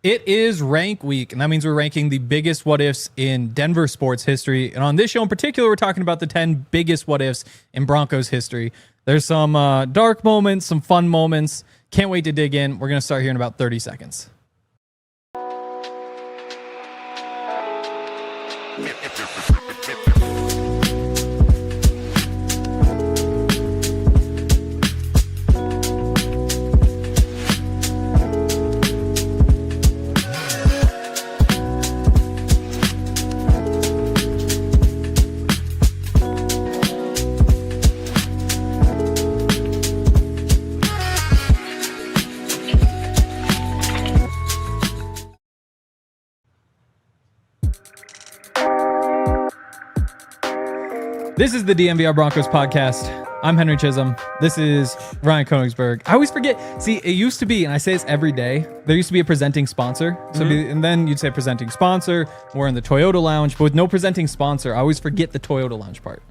It is rank week, and that means we're ranking the biggest what ifs in Denver sports history. And on this show in particular, we're talking about the 10 biggest what ifs in Broncos history. There's some dark moments, some fun moments. Can't wait to dig in. We're going to start here in about 30 seconds. This is the DNVR Broncos Podcast. I'm Henry Chisholm. This is Ryan Koenigsberg. I always forget. See, it used to be, and I say this every day, there used to be a presenting sponsor. So and then you'd say presenting sponsor. We're in the Toyota Lounge. But with no presenting sponsor, I always forget the Toyota Lounge part.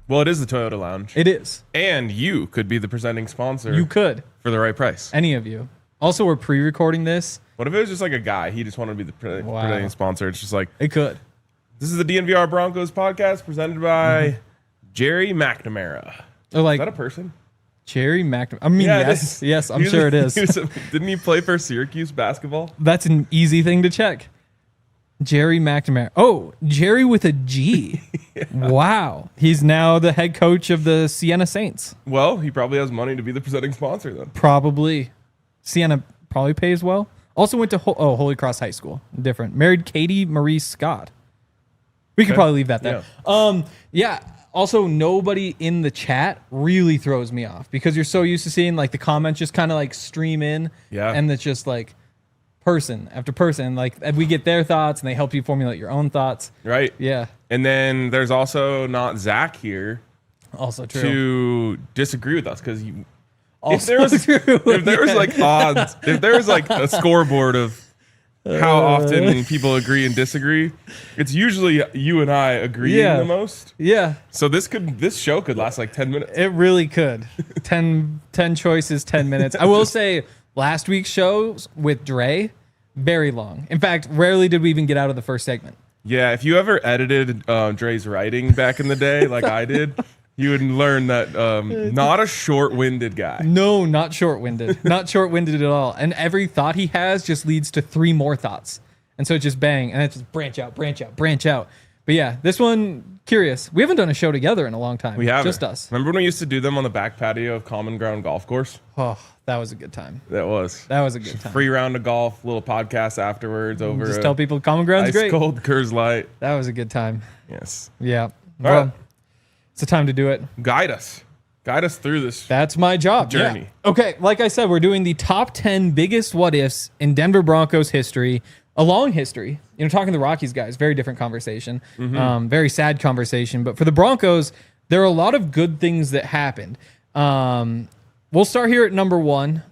Well, it is the Toyota Lounge. It is. And you could be the presenting sponsor. You could. For the right price. Any of you. Also, we're pre-recording this. What if it was just like a guy? He just wanted to be the presenting sponsor. It's just like... It could. This is the DNVR Broncos Podcast presented by... Jerry McNamara. Or like, is that a person? Jerry McNamara. I mean, yeah, yes, I'm sure it is. Didn't he play for Syracuse basketball? That's an easy thing to check. Jerry McNamara. Oh, Jerry with a G. Yeah. Wow. He's now the head coach of the Siena Saints. Well, he probably has money to be the presenting sponsor then. Probably. Siena probably pays well. Also went to Holy Cross High School. Different. Married Katie Marie Scott. We could probably leave that there. Yeah. Also, nobody in the chat really throws me off because you're so used to seeing like the comments just kind of like stream in. Yeah. And it's just like person after person. Like we get their thoughts and they help you formulate your own thoughts. Right. Yeah. And then there's also not Zach here. Also true. To disagree with us because if there was like odds, if there was like a scoreboard of how often people agree and disagree, it's usually you and I agreeing the most. Yeah. So this show could last like 10 minutes. It really could. 10 choices, 10 minutes. I will say last week's shows with Dre, very long. In fact, rarely did we even get out of the first segment. Yeah, if you ever edited Dre's writing back in the day like I did, you would learn that not a short-winded guy. No, not short-winded. Not short-winded at all. And every thought he has just leads to 3 more thoughts. And so it just bang, and it just branch out. But yeah, this one, curious. We haven't done a show together in a long time. We haven't. Just us. Remember when we used to do them on the back patio of Common Ground Golf Course? Oh, that was a good time. That was a good time. Free round of golf, little podcast afterwards over. Just tell people Common Ground's great. Ice cold Coors Light. That was a good time. Yes. Yeah. All right. It's the time to do it. Guide us through this. That's my job. Journey. Yeah. Okay, like I said, we're doing the top 10 biggest what ifs in Denver Broncos history, a long history. You know, talking to the Rockies guys, very different conversation, very sad conversation. But for the Broncos, there are a lot of good things that happened. We'll start here at number 1.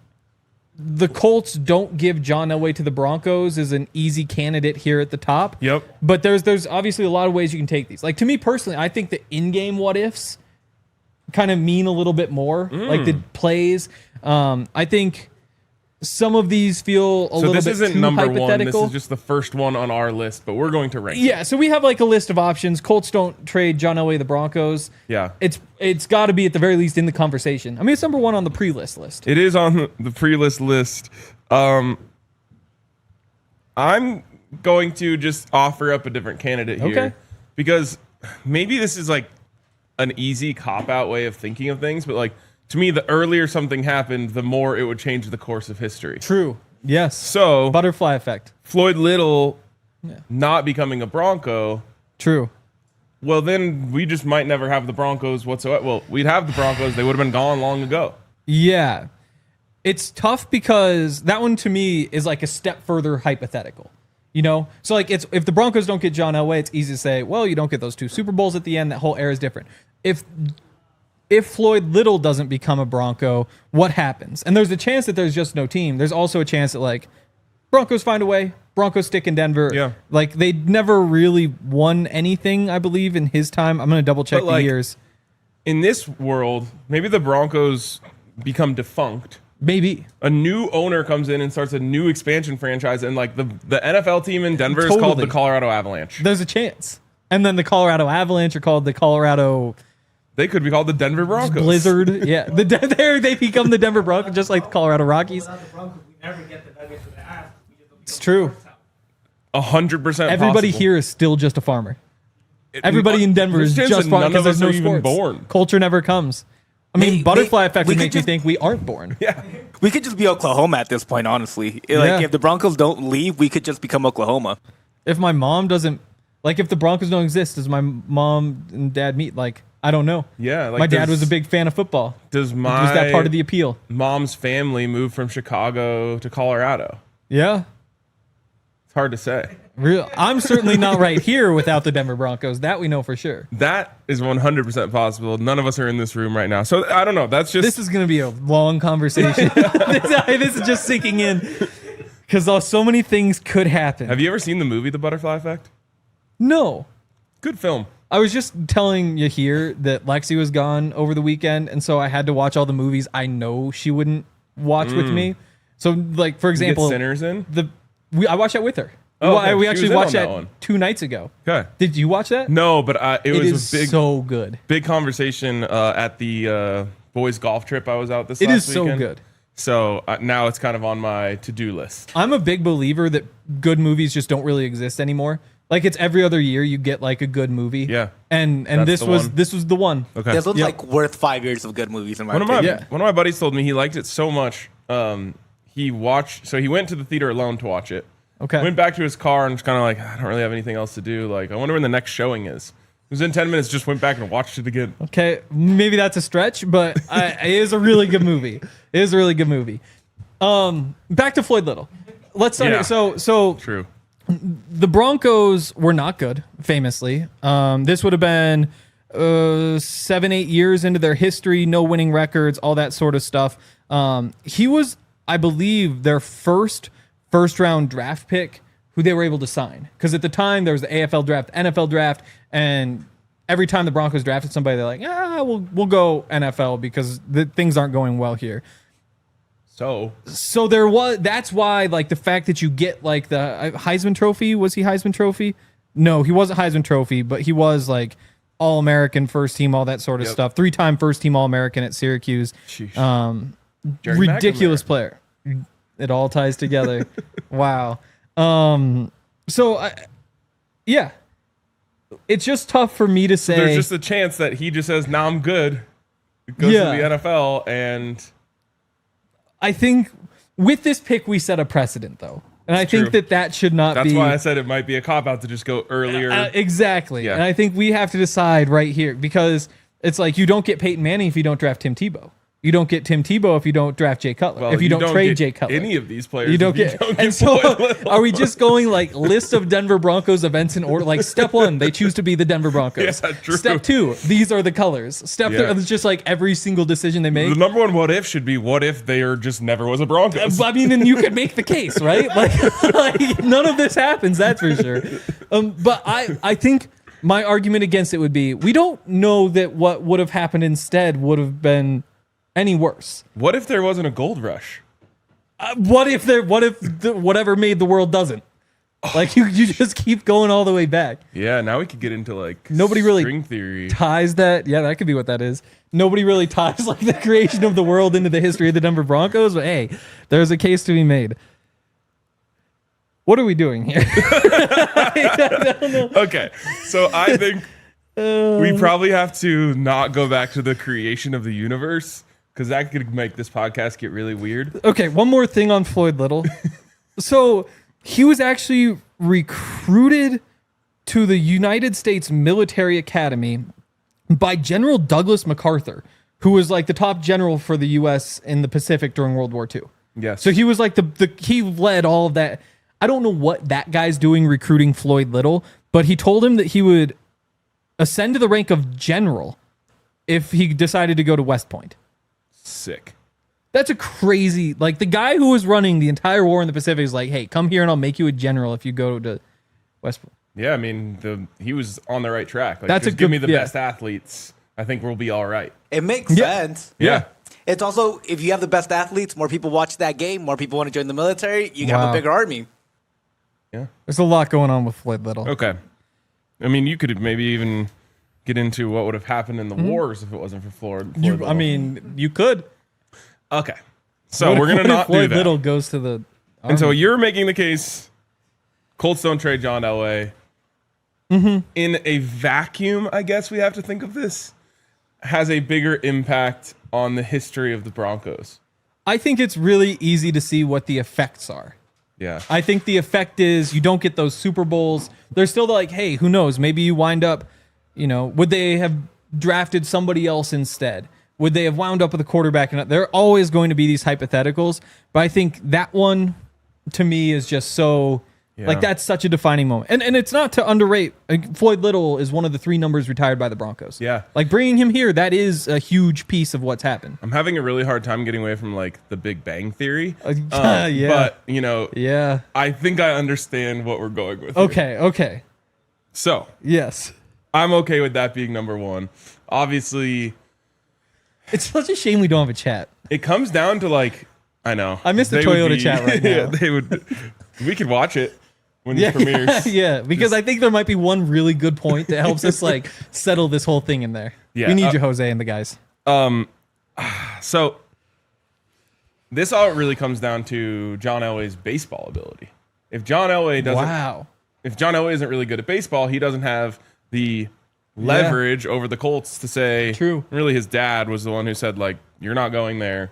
The Colts don't give John Elway to the Broncos is an easy candidate here at the top. Yep. But there's obviously a lot of ways you can take these. Like, to me personally, I think the in-game what-ifs kind of mean a little bit more. Like the plays. I think some of these feel a little bit too hypothetical. So this isn't number 1. This is just the first one on our list, but we're going to rank it. So we have like a list of options. Colts don't trade John Elway to the Broncos. Yeah. It's got to be at the very least in the conversation. I mean, it's number 1 on the pre-list list. It is on the pre-list list. I'm going to just offer up a different candidate here. Okay. Because maybe this is like an easy cop-out way of thinking of things, but like to me, the earlier something happened, the more it would change the course of history. True. Yes. So butterfly effect. Floyd Little not becoming a Bronco. True. Well, then we just might never have the Broncos whatsoever. Well, we'd have the Broncos. They would have been gone long ago. Yeah. It's tough because that one to me is like a step further hypothetical. You know? So like if the Broncos don't get John Elway, it's easy to say, well, you don't get those 2 Super Bowls at the end. That whole era is different. If Floyd Little doesn't become a Bronco, what happens? And there's a chance that there's just no team. There's also a chance that like Broncos find a way. Broncos stick in Denver. Yeah. Like they never really won anything, I believe, in his time. I'm going to double check the years. In this world, maybe the Broncos become defunct Maybe. A new owner comes in and starts a new expansion franchise, and like the NFL team in Denver is called the Colorado Avalanche. There's a chance. And then the Colorado Avalanche are called the Colorado... They could be called the Denver Broncos. Blizzard. Yeah. They become the Denver Broncos, just like the Colorado Rockies. It's true. 100%. Everybody here is still just a farmer. Everybody in Denver is just farmers because there's no sports. Born. Culture never comes. I mean, butterfly effect would make you think we aren't born. Yeah. We could just be Oklahoma at this point, honestly. Like, if the Broncos don't leave, we could just become Oklahoma. If my mom doesn't, like, if the Broncos don't exist, does my mom and dad meet? Like, I don't know. Yeah. Like my dad was a big fan of football. Was that part of the appeal? Mom's family moved from Chicago to Colorado. Yeah. It's hard to say. I'm certainly not right here without the Denver Broncos. That we know for sure. That is 100% possible. None of us are in this room right now. So I don't know. That's just... This is going to be a long conversation. This is just sinking in. Because so many things could happen. Have you ever seen the movie The Butterfly Effect? No. Good film. I was just telling you here that Lexi was gone over the weekend, and so I had to watch all the movies I know she wouldn't watch with me. So, like, for example... You get Sinners in? I watched that with her. Oh, okay. We actually watched that one 2 nights ago. Okay. Did you watch that? No, but it was a big, so good. Big conversation at the boys golf trip I was out this last weekend. It is so good. So now it's kind of on my to-do list. I'm a big believer that good movies just don't really exist anymore. Like, it's every other year you get like a good movie. Yeah. And this was the one. Okay. This was like worth 5 years of good movies in my opinion. One of my buddies told me he liked it so much. He went to the theater alone to watch it. Okay. Went back to his car and was kind of like, I don't really have anything else to do. Like, I wonder when the next showing is. It was in 10 minutes, just went back and watched it again. Okay, maybe that's a stretch, but it is a really good movie. It is a really good movie. Back to Floyd Little. Let's start here. So true. The Broncos were not good, famously. This would have been 7-8 years into their history, no winning records, all that sort of stuff. He was, I believe, their first round draft pick who they were able to sign. Because at the time, there was the AFL draft, NFL draft, and every time the Broncos drafted somebody, they're like, we'll go NFL because things aren't going well here. So that's why, like, the fact that you get, like, the Heisman Trophy, was he Heisman Trophy? No, he wasn't Heisman Trophy, but he was, like, All-American, first team, all that sort of stuff. 3-time first team All-American at Syracuse. Ridiculous player. It all ties together. Wow. Yeah. It's just tough for me to say. There's just a chance that he just says, "Nah, I'm good." Goes to the NFL, and I think with this pick we set a precedent, though, and I think that should not be. That's why I said it might be a cop out to just go earlier. Exactly, and I think we have to decide right here because it's like you don't get Peyton Manning if you don't draft Tim Tebow. You don't get Tim Tebow if you don't draft Jay Cutler. Well, if you don't trade Jay Cutler. Any of these players. You don't get and so are we just going like list of Denver Broncos events in order? Like step 1, they choose to be the Denver Broncos. Yeah, true. Step 2, these are the colors. Step 3, it's just like every single decision they make. The number one what if should be what if there just never was a Broncos. I mean, and you could make the case, right? Like none of this happens, that's for sure. But I think my argument against it would be we don't know that what would have happened instead would have been any worse. What if there wasn't a gold rush? What if whatever made the world doesn't? Like you just keep going all the way back. Yeah, now we could get into like nobody really string theory. Ties that. Yeah, that could be what that is. Nobody really ties like the creation of the world into the history of the Denver Broncos, but hey, there's a case to be made. What are we doing here? I don't know. Okay, so I think we probably have to not go back to the creation of the universe because that could make this podcast get really weird. Okay, one more thing on Floyd Little. So he was actually recruited to the United States Military Academy by General Douglas MacArthur, who was like the top general for the U.S. in the Pacific during World War II. Yes. So he was like he led all of that. I don't know what that guy's doing recruiting Floyd Little, but he told him that he would ascend to the rank of general if he decided to go to West Point. Sick. That's a crazy, like the guy who was running the entire war in the Pacific is like, hey, come here and I'll make you a general if you go to West Point. Yeah, I mean, he was on the right track. Like, That's give me the best athletes. I think we'll be all right. It makes sense. Yeah. It's also, if you have the best athletes, more people watch that game, more people want to join the military, you have a bigger army. Yeah. There's a lot going on with Floyd Little. Okay. I mean, you could maybe even get into what would have happened in the wars if it wasn't for Floyd Little. I mean, you could. Okay. So we're going to not do Floyd that. Little goes to the army? And so you're making the case Colts don't trade John Elway. In a vacuum, I guess we have to think of this, has a bigger impact on the history of the Broncos. I think it's really easy to see what the effects are. Yeah. I think the effect is you don't get those Super Bowls. They're still like, hey, who knows? Maybe you wind up, would they have drafted somebody else instead? Would they have wound up with a quarterback? And there are always going to be these hypotheticals. But I think that one, to me, is just so... Like, that's such a defining moment. And it's not to underrate. Floyd Little is one of the 3 numbers retired by the Broncos. Yeah. Like, bringing him here, that is a huge piece of what's happened. I'm having a really hard time getting away from, like, the Big Bang Theory. Yeah. But, Yeah. I think I understand what we're going with here. Okay. So, Yes. I'm okay with that being number 1. Obviously, It's such a shame we don't have a chat. it comes down to, like, I know. I miss the They would Toyota chat right now. Yeah, they would. We could watch it when it premieres. Yeah, because I think there might be one really good point that helps us like settle this whole thing in there. Yeah, We need you, Jose, and the guys. So this all really comes down to John Elway's baseball ability. If John Elway isn't really good at baseball, he doesn't have the leverage over the Colts to say, True. Really, his dad was the one who said, like, you're not going there.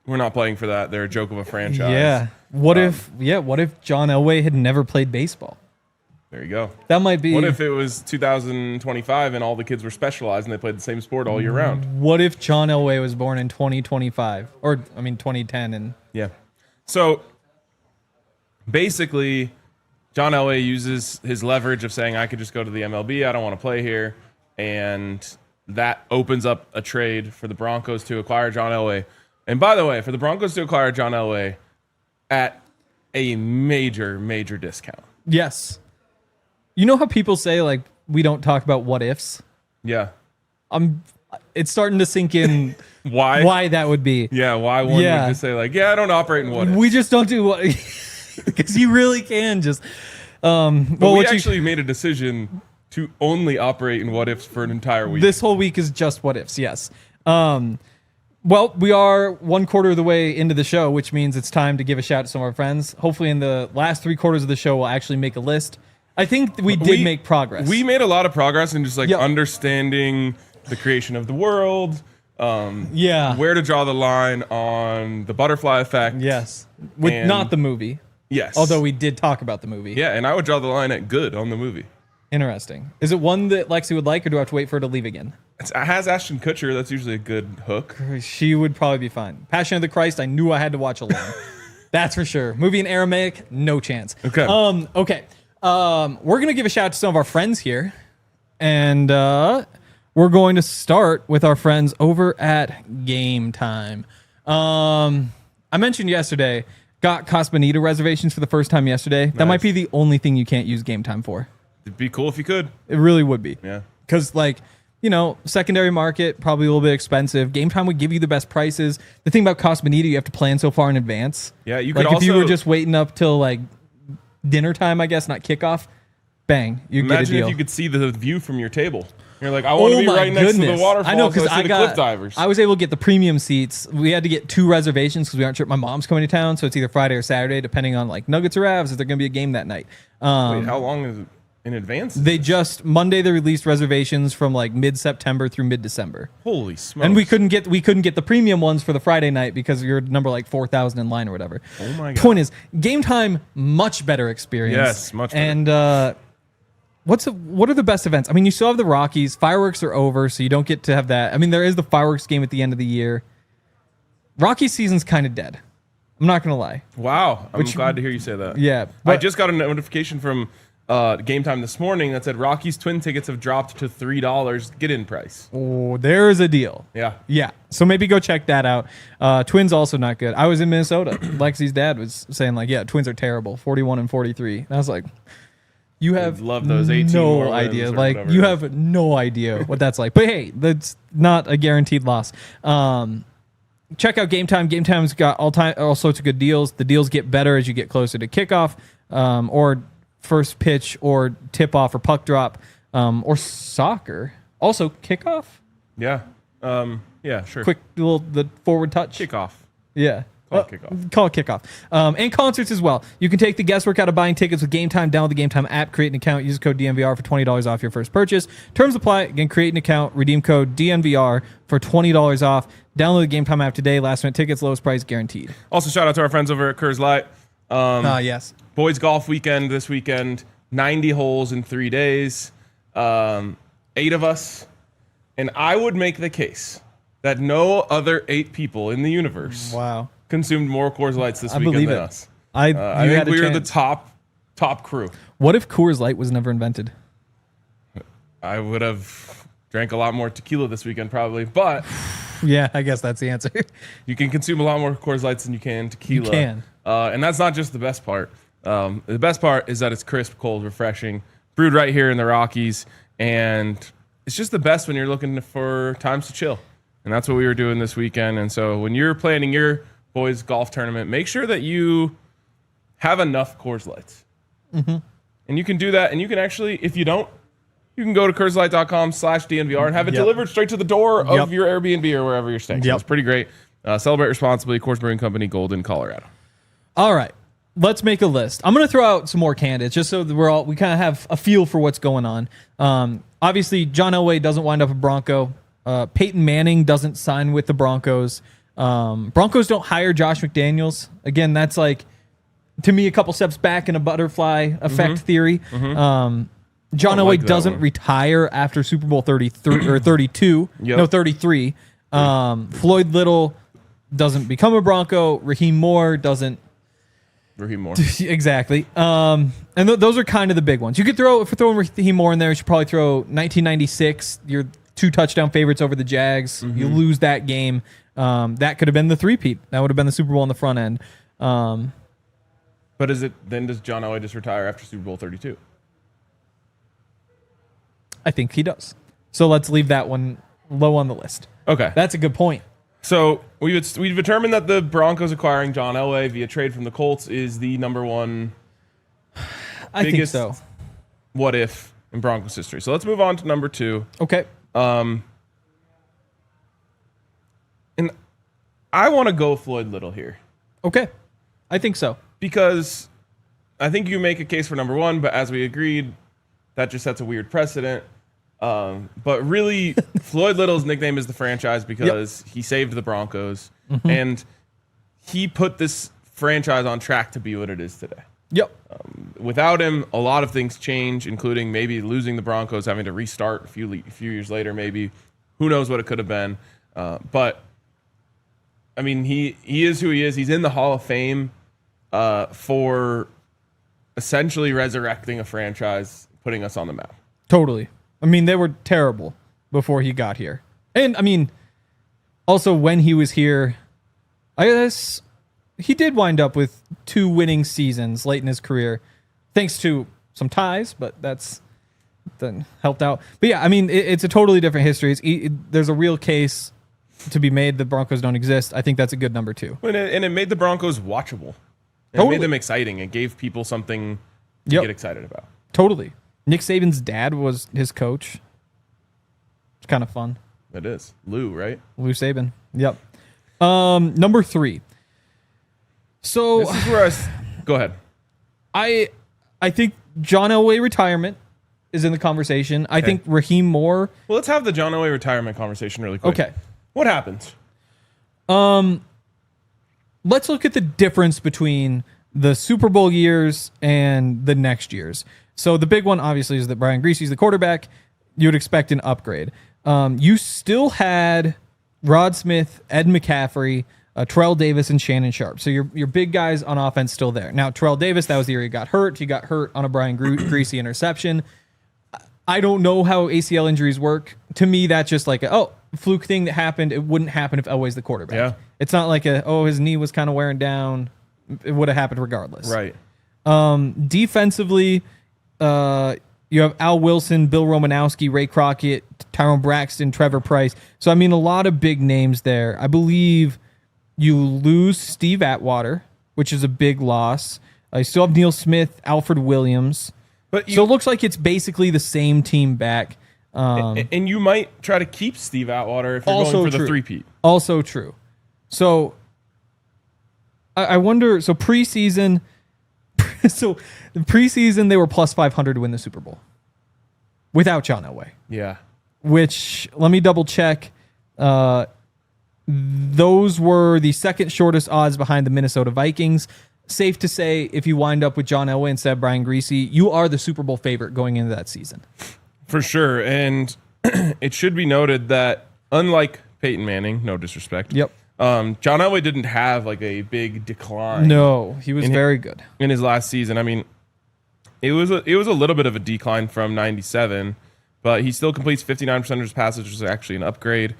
We're not playing for that. They're a joke of a franchise. Yeah. What if John Elway had never played baseball? There you go. That might be. What if it was 2025 and all the kids were specialized and they played the same sport all year round? What if John Elway was born in 2025 or 2010 and Yeah. So basically, John Elway uses his leverage of saying, I could just go to the MLB. I don't want to play here. And that opens up a trade for the Broncos to acquire John Elway. And by the way, for the Broncos to acquire John Elway at a major, major discount. yes. You know how people say like we don't talk about what ifs? Yeah. It's starting to sink in Why that would be. Yeah, why one would just say like, I don't operate in what ifs. We just don't do what because you really can just But we actually made a decision to only operate in what ifs for an entire week. This whole week is just what ifs, yes. Well, we are 1/4 of the way into the show, which means it's time to give a shout out to some of our friends. Hopefully in the last 3/4 of the show, we'll actually make a list. I think we did make progress. We made a lot of progress in just like understanding the creation of the world. Where to draw the line on the butterfly effect. Yes. Not the movie. Yes. Although we did talk about the movie. Yeah, and I would draw the line at good on the movie. Interesting. Is it one that Lexi would like, or do I have to wait for her to leave again? It has Ashton Kutcher. That's usually a good hook. She would probably be fine. Passion of the Christ, I knew I had to watch alone. That's for sure. Movie in Aramaic, no chance. Okay. Okay. We're going to give a shout out to some of our friends here. And we're going to start with our friends over at Game Time. I mentioned yesterday, got Casa Bonita reservations for the first time yesterday. That might be the only thing you can't use Game Time for. It'd be cool if you could. It really would be. Yeah. Because, secondary market, probably a little bit expensive. Game Time would give you the best prices. The thing about Casa Bonita, you have to plan so far in advance. Yeah, you could if you were just waiting up till, dinner time, I guess, not kickoff, bang, you get a deal. Imagine if you could see the view from your table. You're like, I want to be right next to the waterfall. I know, because I got cliff divers. I was able to get the premium seats. We had to get 2 reservations because we aren't sure. My mom's coming to town, so it's either Friday or Saturday, depending on Nuggets or Avs, if they're going to be a game that night. Wait, how long is it in advance? Monday they released reservations from mid-September through mid-December. Holy smokes! And we couldn't get the premium ones for the Friday night because you're number 4,000 in line or whatever. Oh my god! Point is, Game Time, much better experience. Yes, much better. And what are the best events? I mean, you still have the Rockies. Fireworks are over, so you don't get to have that. I mean, there is the fireworks game at the end of the year. Rockies season's kind of dead. I'm not gonna lie. Wow, I'm glad to hear you say that. Yeah, I just got a notification from Game Time this morning that said Rockies twin tickets have dropped to $3 get-in price. Oh, there's a deal. Yeah. Yeah. So maybe go check that out. Twins also not good. I was in Minnesota. Lexi's dad was saying Twins are terrible, 41 and 43. And I was like, you have love those 18 no idea. You have no idea what that's like. But hey, that's not a guaranteed loss. check out Game Time. Game Time's got all sorts of good deals. The deals get better as you get closer to kickoff, or first pitch, or tip off, or puck drop, or soccer. Also kickoff. Yeah. Yeah, sure. Quick the forward touch. Kickoff. Yeah. Call it kickoff. Call it kickoff. And concerts as well. You can take the guesswork out of buying tickets with Game Time. Download the Game Time app, create an account, use code DNVR for $20 off your first purchase. Terms apply. Again, create an account, redeem code DNVR for $20 off. Download the Game Time app today. Last minute tickets, lowest price guaranteed. Also, shout out to our friends over at Coors Light. Yes. Boys golf weekend this weekend. 90 holes in 3 days. 8 of us. And I would make the case that no other 8 people in the universe consumed more Coors Lights this weekend than us. I think we were the top crew. What if Coors Light was never invented? I would have drank a lot more tequila this weekend probably, but yeah, I guess that's the answer. You can consume a lot more Coors Lights than you can tequila. You can. And that's not just the best part. The best part is that it's crisp, cold, refreshing, brewed right here in the Rockies, and it's just the best when you're looking for times to chill. And that's what we were doing this weekend. And so when you're planning your boys golf tournament, make sure that you have enough Coors Lights. Mm-hmm. And you can do that. And you can actually, if you don't, you can go to CoorsLight.com/DNVR and have it delivered straight to the door of your Airbnb or wherever you're staying. So it's pretty great. Celebrate responsibly. Coors Brewing Company, Golden, Colorado. All right. Let's make a list. I'm going to throw out some more candidates just so that we kind of have a feel for what's going on. Obviously, John Elway doesn't wind up a Bronco. Peyton Manning doesn't sign with the Broncos. Broncos don't hire Josh McDaniels. Again, that's like, to me, a couple steps back in a butterfly effect theory. Mm-hmm. John Elway doesn't retire after Super Bowl 33 or 32. No, 33. Floyd Little doesn't become a Bronco. Rahim Moore doesn't. Rahim Moore. Exactly. And those are kind of the big ones. You could if we're throwing Rahim Moore in there, you should probably throw 1996. Your 2 touchdown favorites over the Jags. Mm-hmm. You lose that game. That could have been the three-peat. That would have been the Super Bowl on the front end. But does John Elway just retire after Super Bowl 32? I think he does. So let's leave that one low on the list. Okay. That's a good point. So we've determined that the Broncos acquiring John Elway via trade from the Colts is the number one I think so. What if in Broncos history. So let's move on to number 2. Okay. And I want to go Floyd Little here. Okay. I think so. Because I think you make a case for number 1, but as we agreed, that just sets a weird precedent. But really, Floyd Little's nickname is the franchise because he saved the Broncos. Mm-hmm. And he put this franchise on track to be what it is today. Yep. Without him, a lot of things change, including maybe losing the Broncos, having to restart a few years later, maybe. Who knows what it could have been. But, I mean, he is who he is. He's in the Hall of Fame for essentially resurrecting a franchise, putting us on the map. Totally. I mean, they were terrible before he got here. And, I mean, also when he was here, I guess he did wind up with 2 winning seasons late in his career, thanks to some ties, but that's then helped out. But yeah, I mean, it's a totally different history. There's a real case to be made that Broncos don't exist. I think that's a good number 2. And it made the Broncos watchable. It made them exciting. It gave people something to get excited about. Totally. Nick Saban's dad was his coach. It's kind of fun. It is. Lou, right? Lou Saban. Yep. Number 3. So this is where go ahead. I think John Elway retirement is in the conversation. I think Rahim Moore. Well, let's have the John Elway retirement conversation really quick. Okay. What happens? Let's look at the difference between the Super Bowl years and the next years. So the big one, obviously, is that Brian Griese is the quarterback. You would expect an upgrade. You still had Rod Smith, Ed McCaffrey, Terrell Davis, and Shannon Sharp. So your big guys on offense still there. Now, Terrell Davis, that was the year he got hurt. He got hurt on a Brian Griese interception. I don't know how ACL injuries work. To me, that's just like a fluke thing that happened. It wouldn't happen if Elway's the quarterback. Yeah. It's not like his knee was kind of wearing down. It would have happened regardless. Right. Defensively, you have Al Wilson, Bill Romanowski, Ray Crockett, Tyrone Braxton, Trevor Price. So, I mean, a lot of big names there. I believe You lose Steve Atwater, which is a big loss. You still have Neil Smith, Alfred Williams. But So it looks like it's basically the same team back. and you might try to keep Steve Atwater if you're Also going for true. the three-peat. Also true. So I wonder. So preseason, so the preseason they were plus 500 to win the Super Bowl without John Elway. Yeah. Which let me double check. Those were the second shortest odds behind the Minnesota Vikings. Safe to say, if you wind up with John Elway instead of Brian Greasy, you are the Super Bowl favorite going into that season. For sure. And it should be noted that unlike Peyton Manning, no disrespect. Yep. John Elway didn't have like a big decline. No, he was very good in his last season. I mean, it was a little bit of a decline from 97, but he still completes 59% of his passes, which is actually an upgrade.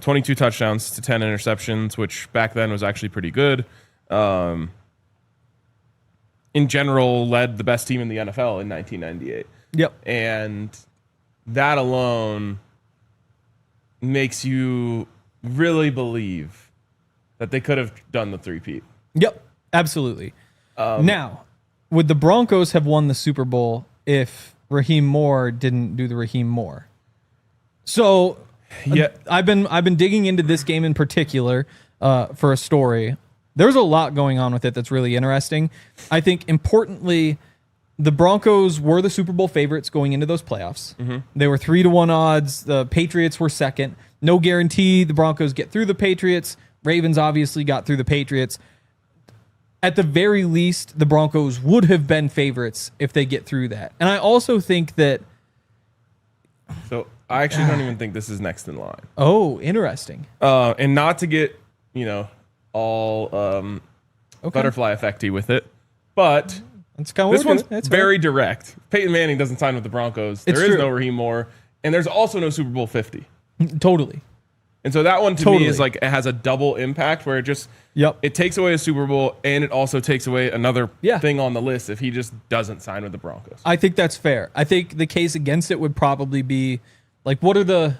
22 touchdowns to 10 interceptions, which back then was actually pretty good. In general, led the best team in the NFL in 1998. Yep. And that alone makes you really believe that they could have done the three-peat. Yep, absolutely. Now, would the Broncos have won the Super Bowl if Rahim Moore didn't do the Rahim Moore? So, Yeah. I've been digging into this game in particular for a story. There's a lot going on with it that's really interesting. I think importantly, the Broncos were the Super Bowl favorites going into those playoffs. They were 3-1 odds. The Patriots were second. No guarantee the Broncos get through the Patriots. Ravens obviously got through the Patriots. At the very least, the Broncos would have been favorites if they get through that. And I also think that... So I actually don't even think this is next in line. Oh, interesting. And not to get, all butterfly effecty with it, but That's kind of this one's very direct. Peyton Manning doesn't sign with the Broncos. It's There is true. no Rahim Moore, and there's also no Super Bowl 50. Totally. And so that one to Totally. me is like it has a double impact where it just Yep. it takes away a Super Bowl and it also takes away another Yeah. thing on the list if he just doesn't sign with the Broncos. I think that's fair. I think the case against it would probably be like, what are the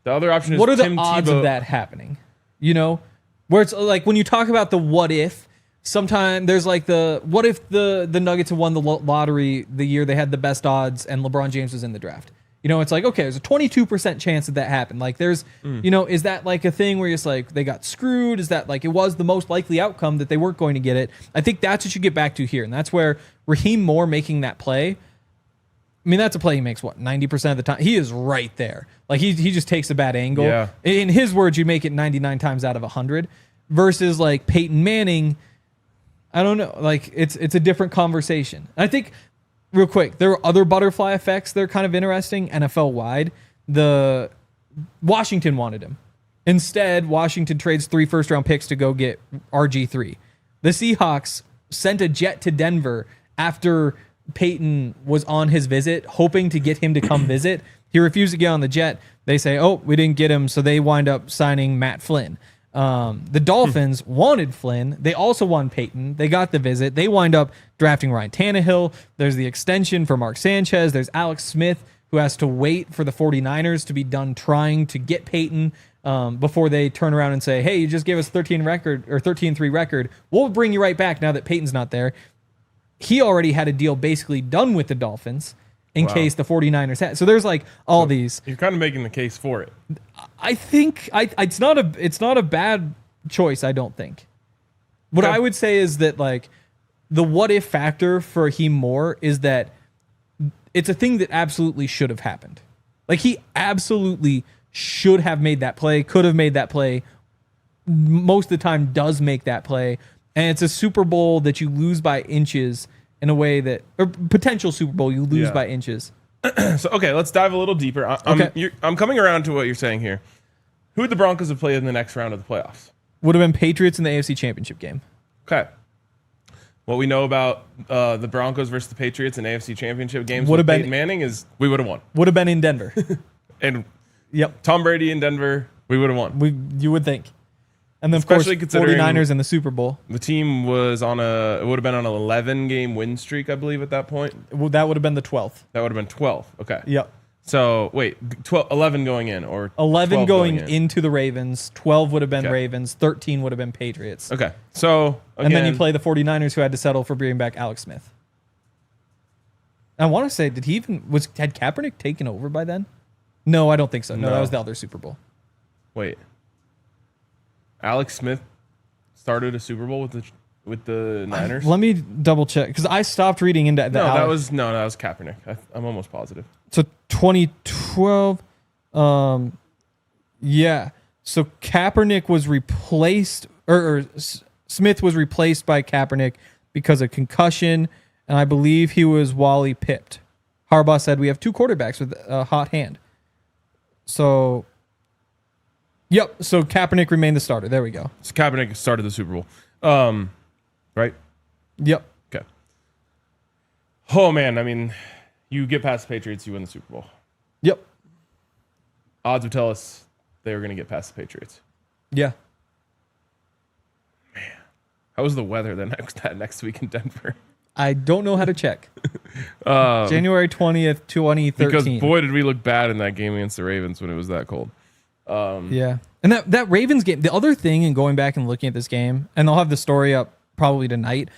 The other option is the Tim odds Tebow. of that happening? Where it's like when you talk about the what if, sometimes there's like the what if the Nuggets had won the lottery the year they had the best odds and LeBron James was in the draft. It's like, okay, there's a 22% chance that happened. Like there's, is that like a thing where you're just like, they got screwed? Is that like, it was the most likely outcome that they weren't going to get it? I think that's what you get back to here. And that's where Rahim Moore making that play. I mean, that's a play he makes, 90% of the time? He is right there. Like he just takes a bad angle. Yeah. In his words, you make it 99 times out of 100 versus like Peyton Manning. I don't know. Like it's a different conversation. I think real quick, there are other butterfly effects that are kind of interesting NFL wide. The Washington wanted him. Instead, Washington trades 3 first-round picks to go get RG3. The Seahawks sent a jet to Denver after Peyton was on his visit, hoping to get him to come visit. He refused to get on the jet. They say, oh, we didn't get him, so they wind up signing Matt Flynn. The Dolphins wanted Flynn. They also wanted Peyton. They got the visit. They wind up drafting Ryan Tannehill. There's the extension for Mark Sanchez. There's Alex Smith, who has to wait for the 49ers to be done trying to get Peyton before they turn around and say, hey, you just gave us 13-3 record. We'll bring you right back now that Peyton's not there. He already had a deal basically done with the Dolphins in case the 49ers had. So there's like all these. You're kind of making the case for it. I think it's not a bad choice, I don't think. What Okay. I would say is that like the what if factor for Rahim Moore is that it's a thing that absolutely should have happened. Like he absolutely should have made that play, could have made that play. Most of the time does make that play. And it's a Super Bowl that you lose by inches in a way that, or potential Super Bowl you lose by inches. So, okay, let's dive a little deeper. I'm coming around to what you're saying here. Who would the Broncos have played in the next round of the playoffs? Would have been Patriots in the AFC Championship game. Okay. What we know about the Broncos versus the Patriots in AFC Championship games Would have with been- Peyton Manning is we would have won. Would have been in Denver. And Yep. Tom Brady in Denver, we would have won. You would think. And then, Especially of course, considering 49ers in the Super Bowl. The team was it would have been on an 11-game win streak, I believe, at that point. Well, that would have been the 12th. That would have been 12. Okay. Yep. So wait, 11 going in or 11 going in? into the Ravens. 12 would have been Okay. Ravens. 13 would have been Patriots. Okay, so again, And then you play the 49ers, who had to settle for bringing back Alex Smith. I want to say, had Kaepernick taken over by then? No, I don't think so. No, No. that was the other Super Bowl. Wait. Alex Smith started a Super Bowl with the Niners. Let me double check because I stopped reading into that. that was Kaepernick. I'm almost positive. So 2012. Yeah. So Kaepernick was replaced, or Smith was replaced by Kaepernick because of concussion, and I believe he was Wally pipped. Harbaugh said we have two quarterbacks with a hot hand. So, yep. So Kaepernick remained the starter. There we go. So Kaepernick started the Super Bowl. Right? Yep. Okay. Oh man, I mean, you get past the Patriots, you win the Super Bowl. Yep. Odds would tell us they were going to get past the Patriots. Yeah. How was the weather that next week in Denver? I don't know how to check. January 20th, 2013. Because boy, did we look bad in that game against the Ravens when it was that cold. Yeah. And that Ravens game, the other thing in going back and looking at this game, and they'll have the story up probably tonight,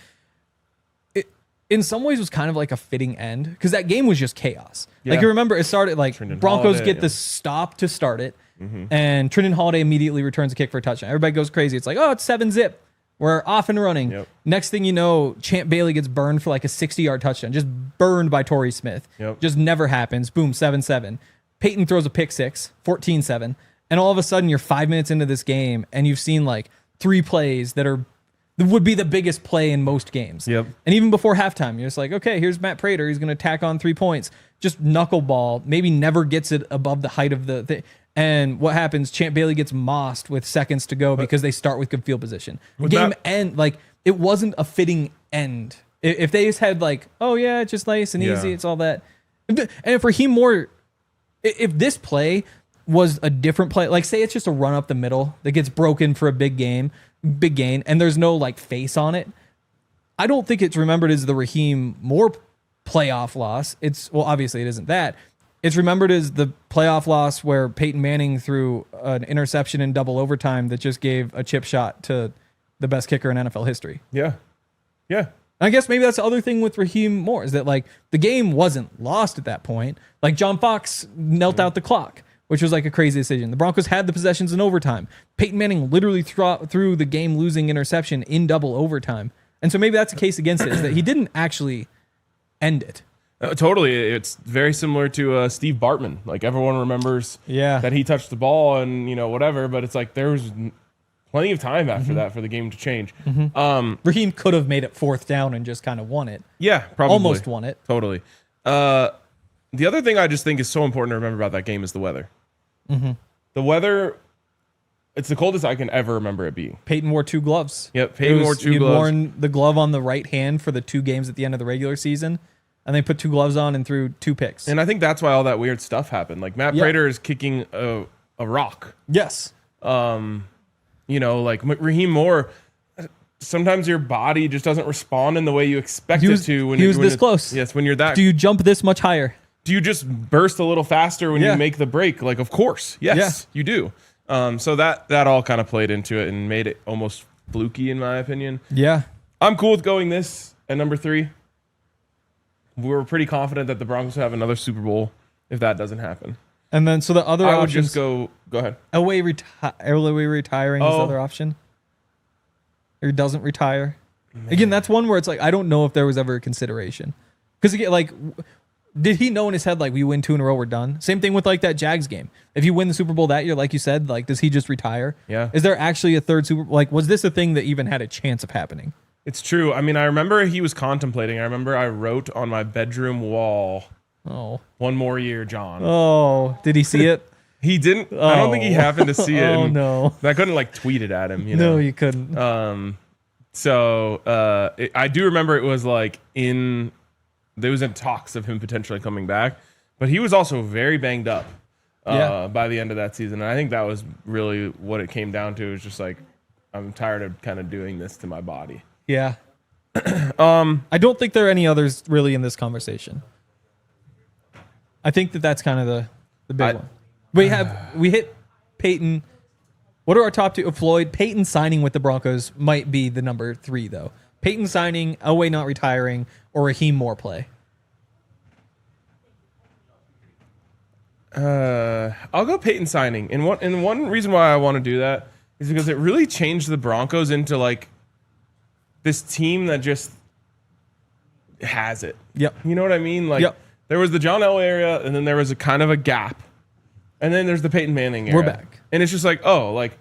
it in some ways was kind of like a fitting end because that game was just chaos. Yeah. Like you remember it started like Trindon Broncos Holiday, get the stop to start it, and Trindon Holiday immediately returns a kick for a touchdown. Everybody goes crazy. It's like, oh, it's 7-zip. We're off and running. Yep. Next thing you know, Champ Bailey gets burned for like a 60-yard touchdown. Just burned by Torrey Smith. Yep. Just never happens. Boom, 7-7. Peyton throws a pick six, 14-7. And all of a sudden, you're 5 minutes into this game, and you've seen like 3 plays that would be the biggest play in most games. Yep. And even before halftime, you're just like, okay, here's Matt Prater. He's going to tack on 3 points. Just knuckleball. Maybe never gets it above the height of the thing. And what happens? Champ Bailey gets mossed with seconds to go because they start with good field position. Game end, like it wasn't a fitting end. If they just had like, oh yeah, it's just nice and easy, it's all that. And if Rahim Moore, if this play was a different play, like say it's just a run up the middle that gets broken for a big gain, and there's no like face on it, I don't think it's remembered as the Rahim Moore playoff loss. Obviously it isn't that. It's remembered as the playoff loss where Peyton Manning threw an interception in double overtime that just gave a chip shot to the best kicker in NFL history. Yeah. Yeah. And I guess maybe that's the other thing with Rahim Moore is that like the game wasn't lost at that point. Like John Fox knelt out the clock, which was like a crazy decision. The Broncos had the possessions in overtime. Peyton Manning literally threw the game losing interception in double overtime. And so maybe that's a case against it, is that he didn't actually end it. Totally. It's very similar to Steve Bartman. Like everyone remembers that he touched the ball and, whatever, but it's like there was plenty of time after that for the game to change. Rahim could have made it 4th down and just kind of won it. Yeah, probably. Almost won it. Totally. The other thing I just think is so important to remember about that game is the weather. The weather, it's the coldest I can ever remember it being. Peyton wore 2 gloves. Yep, Peyton wore 2 he'd gloves. worn the glove on the right hand for the 2 games at the end of the regular season. And they put 2 gloves on and threw 2 picks. And I think that's why all that weird stuff happened. Like Matt Prater is kicking a rock. Yes. Like Rahim Moore, sometimes your body just doesn't respond in the way you expect it to. When he was this close. Yes, when you're that. Do you jump this much higher? Do you just burst a little faster when you make the break? Like, of course. Yes, you do. So that all kind of played into it and made it almost fluky, in my opinion. Yeah. I'm cool with going this at number 3. We were pretty confident that the Broncos would have another Super Bowl if that doesn't happen. And then, so the other I would options, just go ahead. Elway retiring is the other option. Or he doesn't retire. Man. Again, that's one where it's like, I don't know if there was ever a consideration. Because again, like, did he know in his head, like, we win 2 in a row, we're done? Same thing with like that Jags game. If you win the Super Bowl that year, like you said, like, does he just retire? Yeah. Is there actually a 3rd Super Bowl? Like, was this a thing that even had a chance of happening? It's true. I mean, I remember he was contemplating. I remember I wrote on my bedroom wall, "One more year, John." Oh, did he see it? He didn't. I don't think he happened to see it. Oh, no. I couldn't like tweet it at him. No, you couldn't. I do remember it was like there was in talks of him potentially coming back, but he was also very banged up by the end of that season. And I think that was really what it came down to. It was just like, I'm tired of kind of doing this to my body. Yeah. I don't think there are any others really in this conversation. I think that's kind of the big one. We hit Peyton. What are our top two? Floyd, Peyton signing with the Broncos might be the number 3 though. Peyton signing, Elway not retiring, or Rahim Moore play. I'll go Peyton signing. And one reason why I want to do that is because it really changed the Broncos into like this team that just has it. Yep. You know what I mean? Like there was the John Elway era, and then there was a kind of a gap. And then there's the Peyton Manning era. We're back. And it's just like, oh, like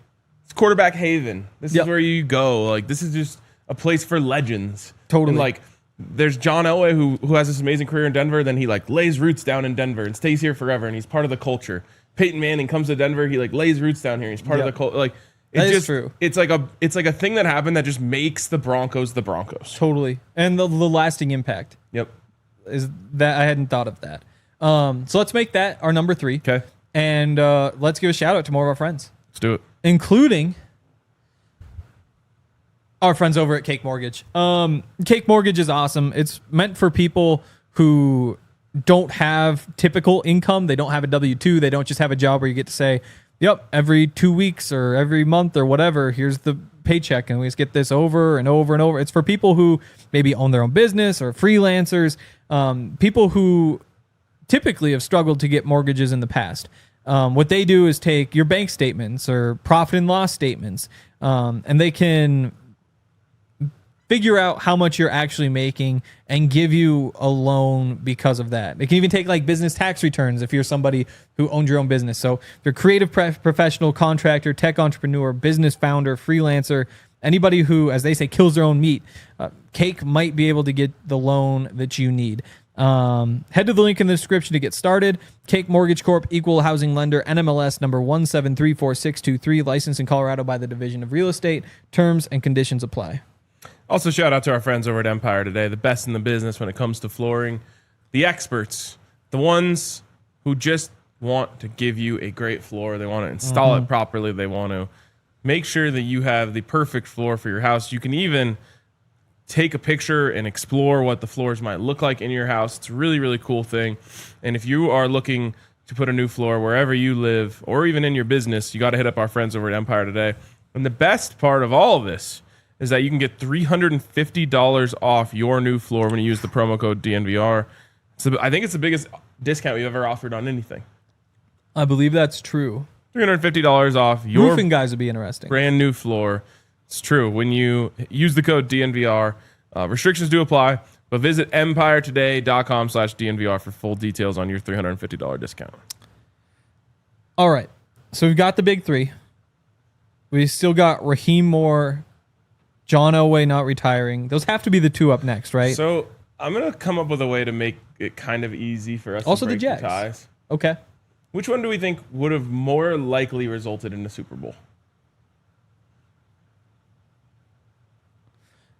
it's quarterback haven. This is where you go. Like this is just a place for legends. Totally. And like there's John Elway who has this amazing career in Denver. Then he like lays roots down in Denver and stays here forever, and he's part of the culture. Peyton Manning comes to Denver. He like lays roots down here. He's part of the culture. Like That's true. It's like a thing that happened that just makes the Broncos the Broncos. Totally. And the lasting impact. Yep. Is that I hadn't thought of that. So let's make that our number 3. Okay. And let's give a shout out to more of our friends. Let's do it. Including our friends over at Cake Mortgage. Cake Mortgage is awesome. It's meant for people who don't have typical income. They don't have a W-2. They don't just have a job where you get to say, yep, every 2 weeks or every month or whatever, here's the paycheck, and we just get this over and over and over. It's for people who maybe own their own business or freelancers, people who typically have struggled to get mortgages in the past. What they do is take your bank statements or profit and loss statements, and they can figure out how much you're actually making and give you a loan because of that. They can even take like business tax returns if you're somebody who owns your own business. So if you're a creative professional, contractor, tech entrepreneur, business founder, freelancer, anybody who, as they say, kills their own meat, Cake might be able to get the loan that you need. Head to the link in the description to get started. Cake Mortgage Corp, equal housing lender, NMLS number 1734623, licensed in Colorado by the Division of Real Estate. Terms and conditions apply. Also, shout out to our friends over at Empire Today, the best in the business when it comes to flooring. The experts, the ones who just want to give you a great floor. They want to install it properly. They want to make sure that you have the perfect floor for your house. You can even take a picture and explore what the floors might look like in your house. It's a really, really cool thing. And if you are looking to put a new floor wherever you live or even in your business, you got to hit up our friends over at Empire Today. And the best part of all of this is that you can get $350 off your new floor when you use the promo code DNVR. So I think it's the biggest discount we've ever offered on anything. I believe that's true. $350 off your roofing guys would be interesting. Brand new floor. It's true. When you use the code DNVR, restrictions do apply, but visit empiretoday.com/DNVR for full details on your $350 discount. All right. So we've got the big 3. We still got Rahim Moore, John Elway not retiring. Those have to be the 2 up next, right? So I'm going to come up with a way to make it kind of easy for us also to break the Jags. ties. Okay. Which one do we think would have more likely resulted in the Super Bowl?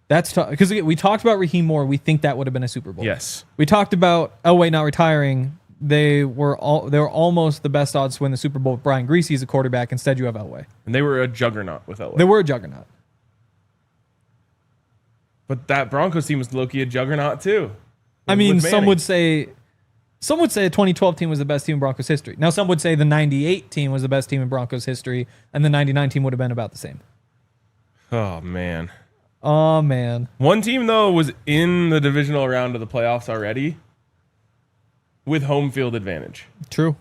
That's tough. Because we talked about Rahim Moore. We think that would have been a Super Bowl. Yes. We talked about Elway not retiring. They were almost the best odds to win the Super Bowl with Brian Griese as a quarterback. Instead, you have Elway. And they were a juggernaut with Elway. They were a juggernaut. But that Broncos team was low-key a juggernaut too. I mean, some would say the 2012 team was the best team in Broncos history. Now, some would say the 98 team was the best team in Broncos history, and the 99 team would have been about the same. Oh, man. Oh, man. One team, though, was in the divisional round of the playoffs already with home field advantage. True.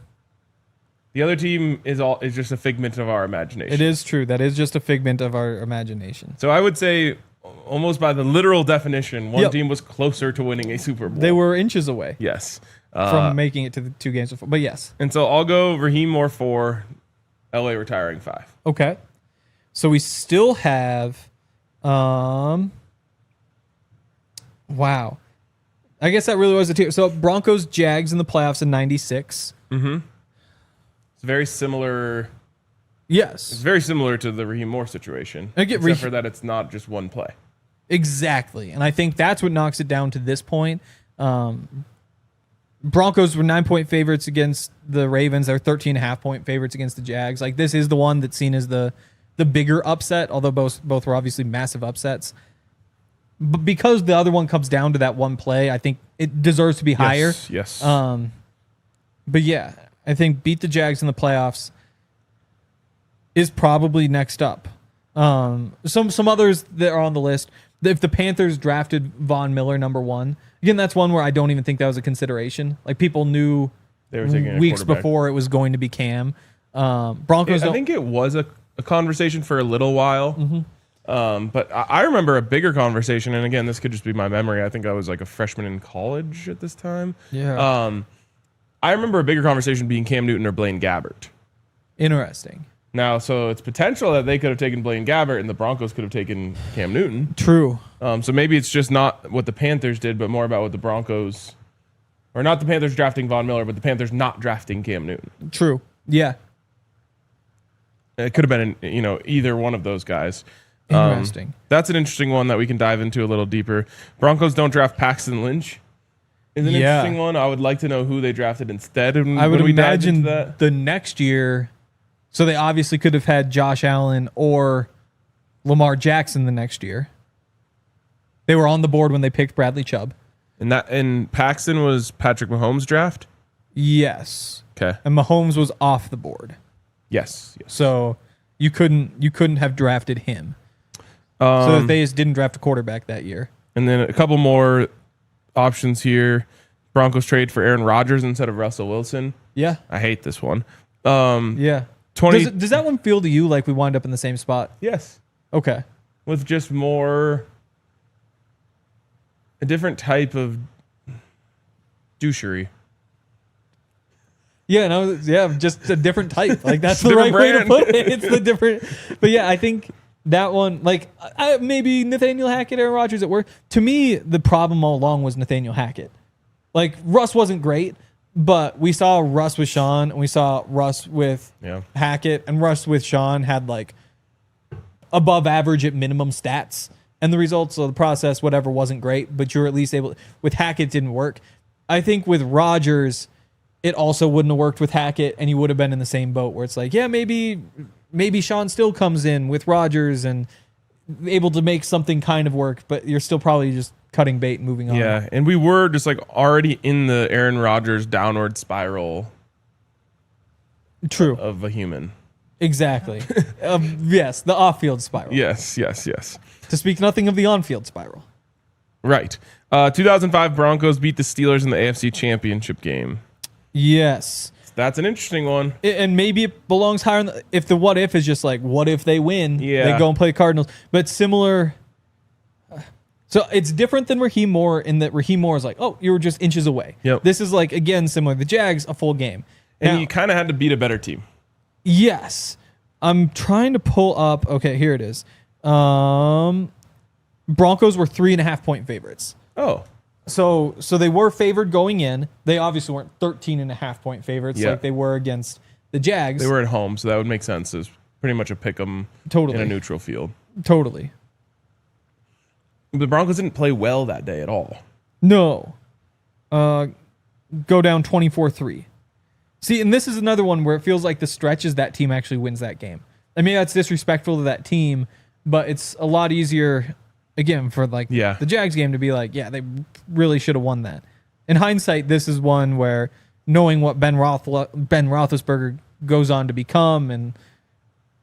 The other team is just a figment of our imagination. It is true. That is just a figment of our imagination. So I would say, almost by the literal definition, one team was closer to winning a Super Bowl. They were inches away. Yes. From making it to the 2 games before. But yes. And so I'll go Rahim Moore 4, LA retiring 5. Okay. So we still have... wow. I guess that really was the tier. So Broncos, Jags in the playoffs in 96. Mm-hmm. It's very similar. Yes. It's very similar to the Rahim Moore situation. Except for that it's not just one play. Exactly. And I think that's what knocks it down to this point. Broncos were 9-point favorites against the Ravens. They're 13.5-point favorites against the Jags. Like, this is the one that's seen as the bigger upset, although both were obviously massive upsets. But because the other one comes down to that one play, I think it deserves to be higher. Yes. But yeah, I think beat the Jags in the playoffs is probably next up. Some others that are on the list. If the Panthers drafted Von Miller #1, again, that's one where I don't even think that was a consideration. Like, people knew They were taking weeks before it was going to be Cam. Broncos. I think it was a conversation for a little while. But I remember a bigger conversation, and again, this could just be my memory. I think I was like a freshman in college at this time. Yeah. I remember a bigger conversation being Cam Newton or Blaine Gabbert. Interesting. Now, so it's potential that they could have taken Blaine Gabbert and the Broncos could have taken Cam Newton. True. So maybe it's just not what the Panthers did, but more about what the Broncos, or not the Panthers drafting Von Miller, but the Panthers not drafting Cam Newton. True. Yeah. It could have been, either one of those guys. Interesting. That's an interesting one that we can dive into a little deeper. Broncos don't draft Paxton Lynch. Is an interesting one. I would like to know who they drafted instead. I would imagine the next year. So they obviously could have had Josh Allen or Lamar Jackson the next year. They were on the board when they picked Bradley Chubb. And Paxton was Patrick Mahomes' draft? Yes. Okay. And Mahomes was off the board. Yes. So you couldn't have drafted him. So they just didn't draft a quarterback that year. And then a couple more options here. Broncos trade for Aaron Rodgers instead of Russell Wilson. Yeah. I hate this one. Yeah. Does that one feel to you like we wind up in the same spot? Yes. Okay. With just a different type of douchery. Yeah, just a different type. Like, that's the right way to put it. It's the different. But yeah, I think that one, like, maybe Nathaniel Hackett, Aaron Rodgers at work. To me, the problem all along was Nathaniel Hackett. Like, Russ wasn't great, but we saw Russ with Sean, and we saw Russ with Hackett, and Russ with Sean had, like, above average at minimum stats. And the results of the process, whatever, wasn't great, but you're at least able. With Hackett, it didn't work. I think with Rodgers, it also wouldn't have worked with Hackett, and he would have been in the same boat where it's like, yeah, maybe Sean still comes in with Rodgers and able to make something kind of work, but you're still probably just cutting bait and moving on. Yeah, and we were just like already in the Aaron Rodgers downward spiral. True. Of a human. Exactly. Yes, the off-field spiral. Yes. To speak nothing of the on-field spiral. Right. 2005 Broncos beat the Steelers in the AFC Championship game. Yes. That's an interesting one. And maybe it belongs higher. If the what if is just like, what if they win? They go and play Cardinals. But similar. So it's different than Rahim Moore in that Rahim Moore is like, oh, you were just inches away. Yep. This is like, again, similar. The Jags, a full game. And now, you kind of had to beat a better team. Yes. I'm trying to pull up. Okay, here it is. Broncos were 3.5-point favorites. Oh. So they were favored going in. They obviously weren't 13.5-point favorites like they were against the Jags. They were at home, so that would make sense. It's pretty much a pick 'em in a neutral field. Totally. The Broncos didn't play well that day at all. No. Go down 24-3. See, and this is another one where it feels like the stretch is that team actually wins that game. I mean, that's disrespectful to that team, but it's a lot easier, again, for like the Jags game to be like, yeah, they really should have won that. In hindsight, this is one where knowing what Ben Roethlisberger goes on to become, and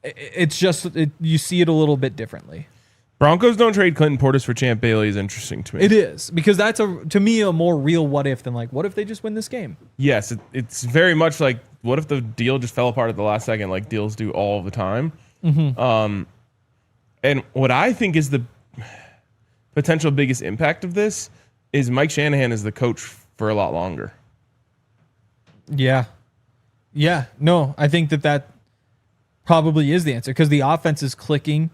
it's just, you see it a little bit differently. Broncos don't trade Clinton Portis for Champ Bailey is interesting to me. It is, because that's, to me, a more real what if than like, what if they just win this game? Yes, it's very much like, what if the deal just fell apart at the last second like deals do all the time? Mm-hmm. And what I think is the potential biggest impact of this is Mike Shanahan is the coach for a lot longer. Yeah. Yeah. No, I think that probably is the answer because the offense is clicking.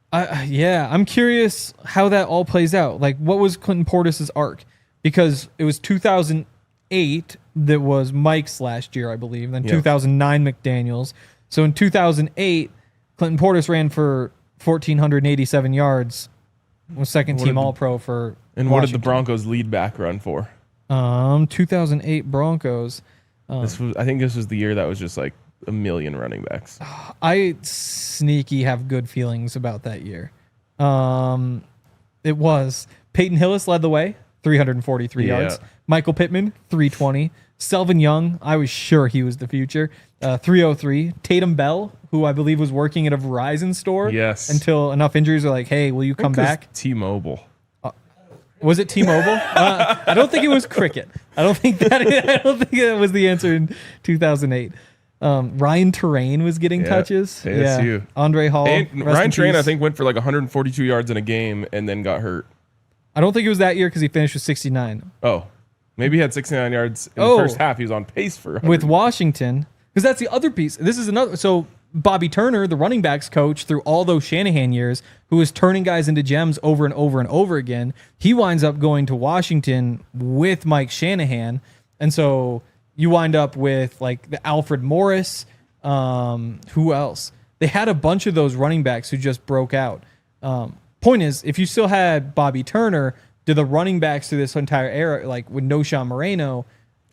I'm curious how that all plays out. Like, what was Clinton Portis' arc? Because it was 2008 that was Mike's last year, I believe. Then 2009 McDaniels. So in 2008, Clinton Portis ran for 1,487 yards. Was second team All-Pro for And what did the Broncos lead back run for? 2008 Broncos. I think this was the year that was just like a million running backs. I sneaky have good feelings about that year. It was Peyton Hillis led the way, 343 yards. Michael Pittman, 320. Selvin Young, I was sure he was the future. 303. Tatum Bell, who I believe was working at a Verizon store. Yes. Until enough injuries are like, hey, will you come back? T-Mobile. Was it T-Mobile? I don't think it was Cricket. I don't think that was the answer in 2008. Ryan Terrain was getting touches. ASU. Yeah. Andre Hall. Ryan Terrain, I think, went for like 142 yards in a game and then got hurt. I don't think it was that year because he finished with 69. Oh, maybe he had 69 yards in the first half. He was on pace for 100. With Washington, because that's the other piece. This is another. So Bobby Turner, the running backs coach through all those Shanahan years, who was turning guys into gems over and over and over again, he winds up going to Washington with Mike Shanahan. And so you wind up with like the Alfred Morris. Who else? They had a bunch of those running backs who just broke out. Point is, if you still had Bobby Turner, do the running backs through this entire era, like with Noshawn Moreno,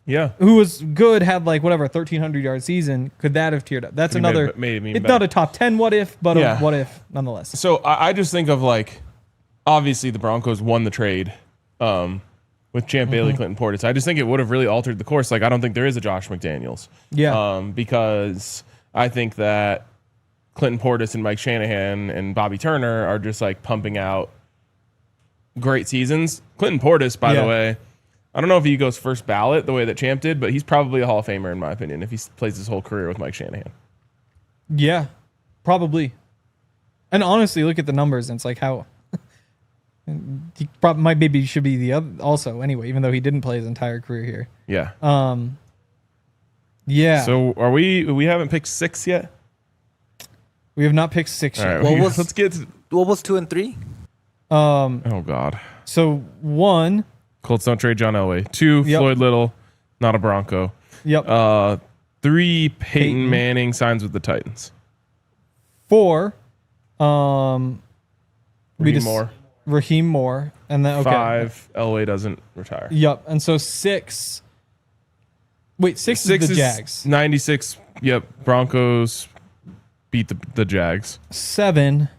who was good, had like whatever 1,300 yard season, could that have tiered up? That's another. It's not a top 10 what if, but a what if nonetheless. So I just think of like, obviously the Broncos won the trade with Champ Bailey, Clinton Portis. I just think it would have really altered the course. Like I don't think there is a Josh McDaniels. Because I think that Clinton Portis and Mike Shanahan and Bobby Turner are just like pumping out great seasons. Clinton Portis, by the way, I don't know if he goes first ballot the way that Champ did, but he's probably a Hall of Famer in my opinion if he plays his whole career with Mike Shanahan. Yeah, probably. And honestly, look at the numbers, and it's like how he probably maybe should be the other also anyway, even though he didn't play his entire career here. Yeah. Yeah. So are we haven't picked 6 yet? We have not picked 6 yet. Right, let's get to, what was 2 and 3? oh God. So 1. Colts don't trade John Elway. 2, Floyd Little, not a Bronco. 3, Peyton Manning signs with the Titans. 4, Rahim Moore. And then 5, Elway doesn't retire. Yep. And so 6. Wait, 6 is the Jags. 96. Yep. Broncos beat the Jags. 7.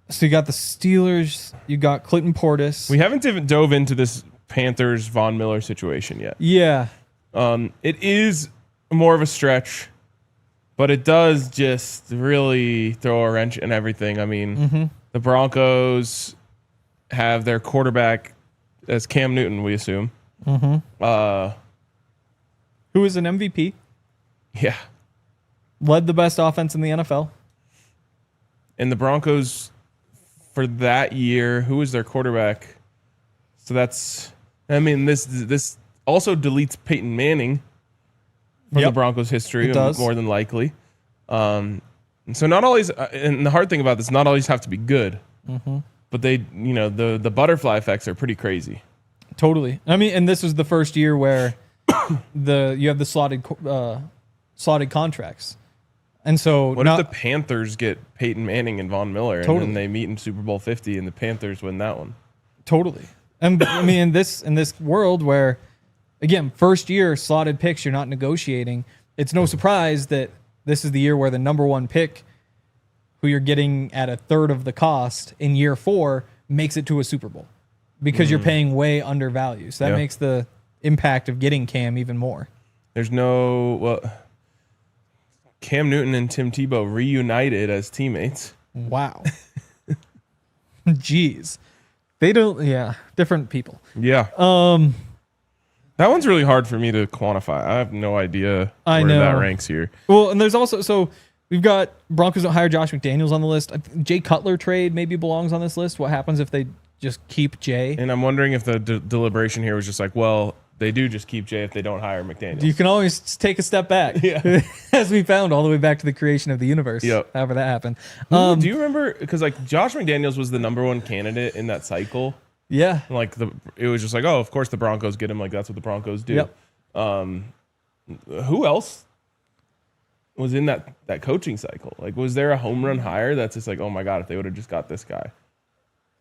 So you got the Steelers. You got Clinton Portis. We haven't even dove into this Panthers Von Miller situation yet. Yeah. It is more of a stretch, but it does just really throw a wrench in everything. I mean, the Broncos have their quarterback as Cam Newton, we assume. Who is an MVP. Yeah. Led the best offense in the NFL. And the Broncos, for that year, who was their quarterback? So that's, I mean, this also deletes Peyton Manning from the Broncos history, more than likely. And so not always, and the hard thing about this, not always have to be good, but they, the butterfly effects are pretty crazy. Totally. I mean, and this was the first year where you have the slotted contracts. And so what if the Panthers get Peyton Manning and Von Miller and then they meet in Super Bowl 50 and the Panthers win that one? Totally. And I mean, in this world where, again, first year slotted picks, you're not negotiating. It's no surprise that this is the year where the number 1 pick, who you're getting at a third of the cost in year 4, makes it to a Super Bowl because you're paying way undervalued. So that makes the impact of getting Cam even more. There's Cam Newton and Tim Tebow reunited as teammates. Wow. Jeez. They don't, different people. Yeah. That one's really hard for me to quantify. I have no idea where that ranks here. Well, and there's also, so we've got Broncos don't hire Josh McDaniels on the list. Jay Cutler trade maybe belongs on this list. What happens if they just keep Jay? And I'm wondering if the deliberation here was just like, well, they do just keep Jay if they don't hire McDaniels. You can always take a step back. As we found all the way back to the creation of the universe. However that happened. Do you remember? Because like Josh McDaniels was the number 1 candidate in that cycle. Yeah. Like it was just like, oh, of course the Broncos get him. Like that's what the Broncos do. Who else was in that coaching cycle? Like, was there a home run hire that's just like, oh my God, if they would have just got this guy?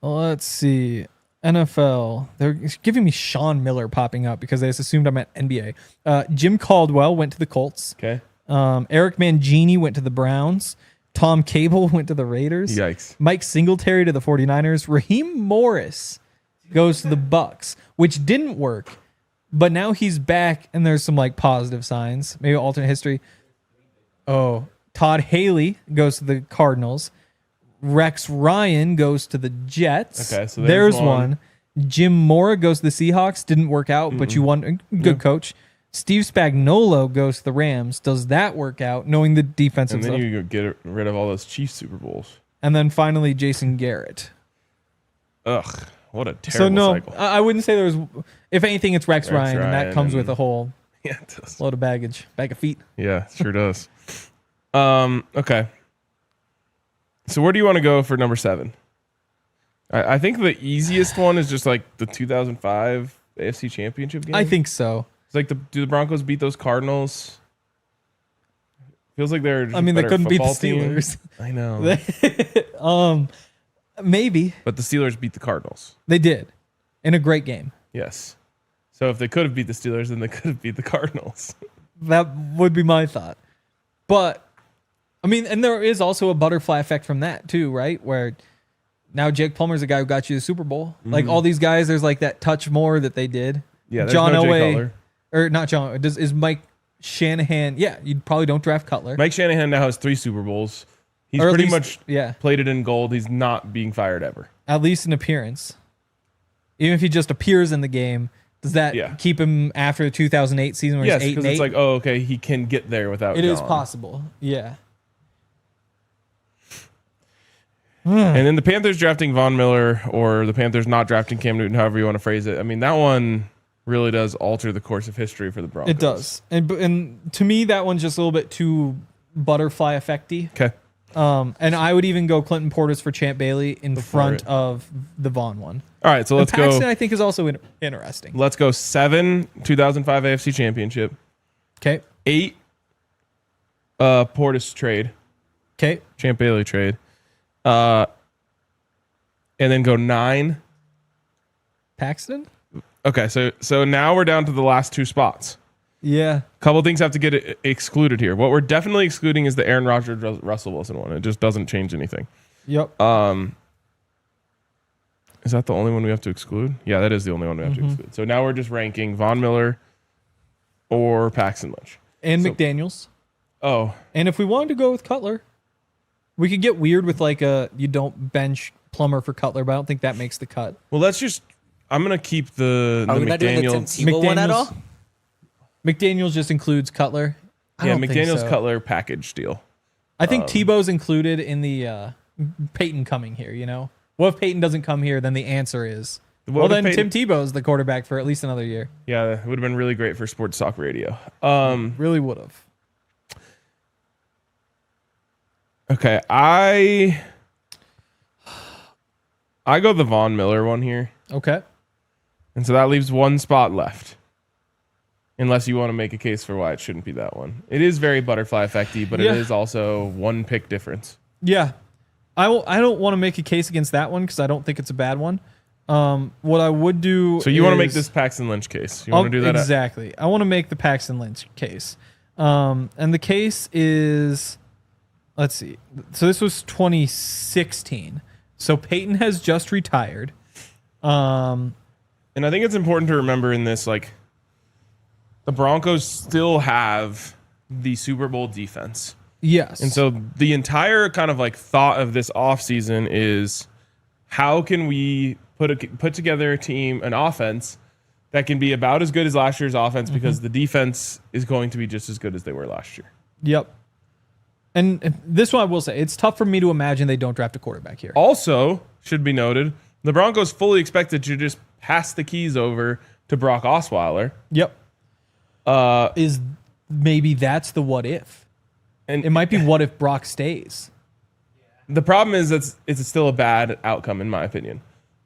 Let's see. NFL. They're giving me Sean Miller popping up because they just assumed I'm at NBA. Jim Caldwell went to the Colts. Okay. Eric Mangini went to the Browns. Tom Cable went to the Raiders. Yikes. Mike Singletary to the 49ers. Rahim Morris goes to the Bucks, which didn't work But now he's back, and there's some like positive signs, maybe alternate history. Oh, Todd Haley goes to the Cardinals. Rex Ryan goes to the Jets. Okay, so there's one. Jim Mora goes to the Seahawks. Didn't work out, but you won. Good coach. Steve Spagnuolo goes to the Rams. Does that work out, knowing the defensive And then stuff? you get rid of all those Chiefs Super Bowls. And then finally, Jason Garrett. Ugh, what a terrible So no, cycle. I wouldn't say there was. If anything, it's Rex Ryan, and that Ryan comes and- with a whole Yeah, it does. load of bag of feet. Yeah, it sure does. Okay. So where do you want to go for number 7? I think the easiest one is just like the 2005 AFC Championship game. I think so. It's like do the Broncos beat those Cardinals? Feels like they're. Just I mean, they better couldn't beat the football team. Steelers. I know, Maybe but the Steelers beat the Cardinals. they did in a great game. Yes. So if they could have beat the Steelers, then they could have beat the Cardinals. That would be my thought. But I mean, and there is also a butterfly effect from that too, right? Where now Jake Plummer's the guy who got you the Super Bowl. Like all these guys, there's like that touch more that they did. Yeah, there's John no Jay Elway, Cutler. or not John. Is Mike Shanahan? Yeah, you probably don't draft Cutler. Mike Shanahan now has 3 Super Bowls. He's Or at pretty least- much yeah, played it in gold. He's not being fired ever. at least an appearance. Even if he just appears in the game, does that keep him after the 2008 season where Yes, he's 8 because and 8? it's like, oh, okay, he can get there without. It is John. possible. Yeah. And then the Panthers drafting Von Miller, or the Panthers not drafting Cam Newton, however you want to phrase it. I mean, that one really does alter the course of history for the Broncos. It does. And to me, that one's just a little bit too butterfly effecty. Okay. And I would even go Clinton Portis for Champ Bailey in front it. of the Vaughn one. All right, so And let's Paxton, go. I think, is also interesting. Let's go 7 2005 AFC Championship, Okay. 8 Portis trade, Okay. Champ Bailey trade, and then go 9. Paxton? Okay, so now we're down to the last 2 spots. Yeah. Couple things have to get excluded here. What we're definitely excluding is the Aaron Rodgers Russell Wilson one. It just doesn't change anything. Yep. Is that the only one we have to exclude? Yeah, that is the only one we have to exclude. So now we're just ranking Von Miller or Paxton Lynch. And so- McDaniels. Oh, And if we wanted to go with Cutler, we could get weird with like you don't bench Plummer for Cutler, but I don't think that makes the cut. well, let's just. I'm gonna keep the Are we not doing the Tim McDaniels. Tebow one at all? McDaniels just includes Cutler. I Yeah, don't think McDaniels so. Cutler package deal. I think Tebow's included in the Peyton coming here, you know? What if Peyton doesn't come here? Then the answer is, What if then Peyton- Tim Tebow's the quarterback for at least another year. Yeah, it would have been really great for sports talk radio. Really would have. Okay, I go the Von Miller one here, Okay. and so that leaves 1 spot left. Unless you want to make a case for why it shouldn't be that one. It is very butterfly effecty, but Yeah. it is also 1 pick difference. Yeah. I don't want to make a case against that one because I don't think it's a bad one. What I would do So you want to make is- this Paxton Lynch case? You want to do that? Exactly. I want to make the Paxton Lynch case. And the case is, let's see. So this was 2016. So Peyton has just retired. And I think it's important to remember in this, like, the Broncos still have the Super Bowl defense. Yes. And so the entire kind of like thought of this offseason is how can we put together a team, an offense that can be about as good as last year's offense because the defense is going to be just as good as they were last year. Yep. And this one I will say, it's tough for me to imagine they don't draft a quarterback here. Also, should be noted, the Broncos fully expected to just pass the keys over to Brock Osweiler. Yep. Is maybe that's the what if. And It might be what if Brock stays. the problem is it's still a bad outcome in my opinion.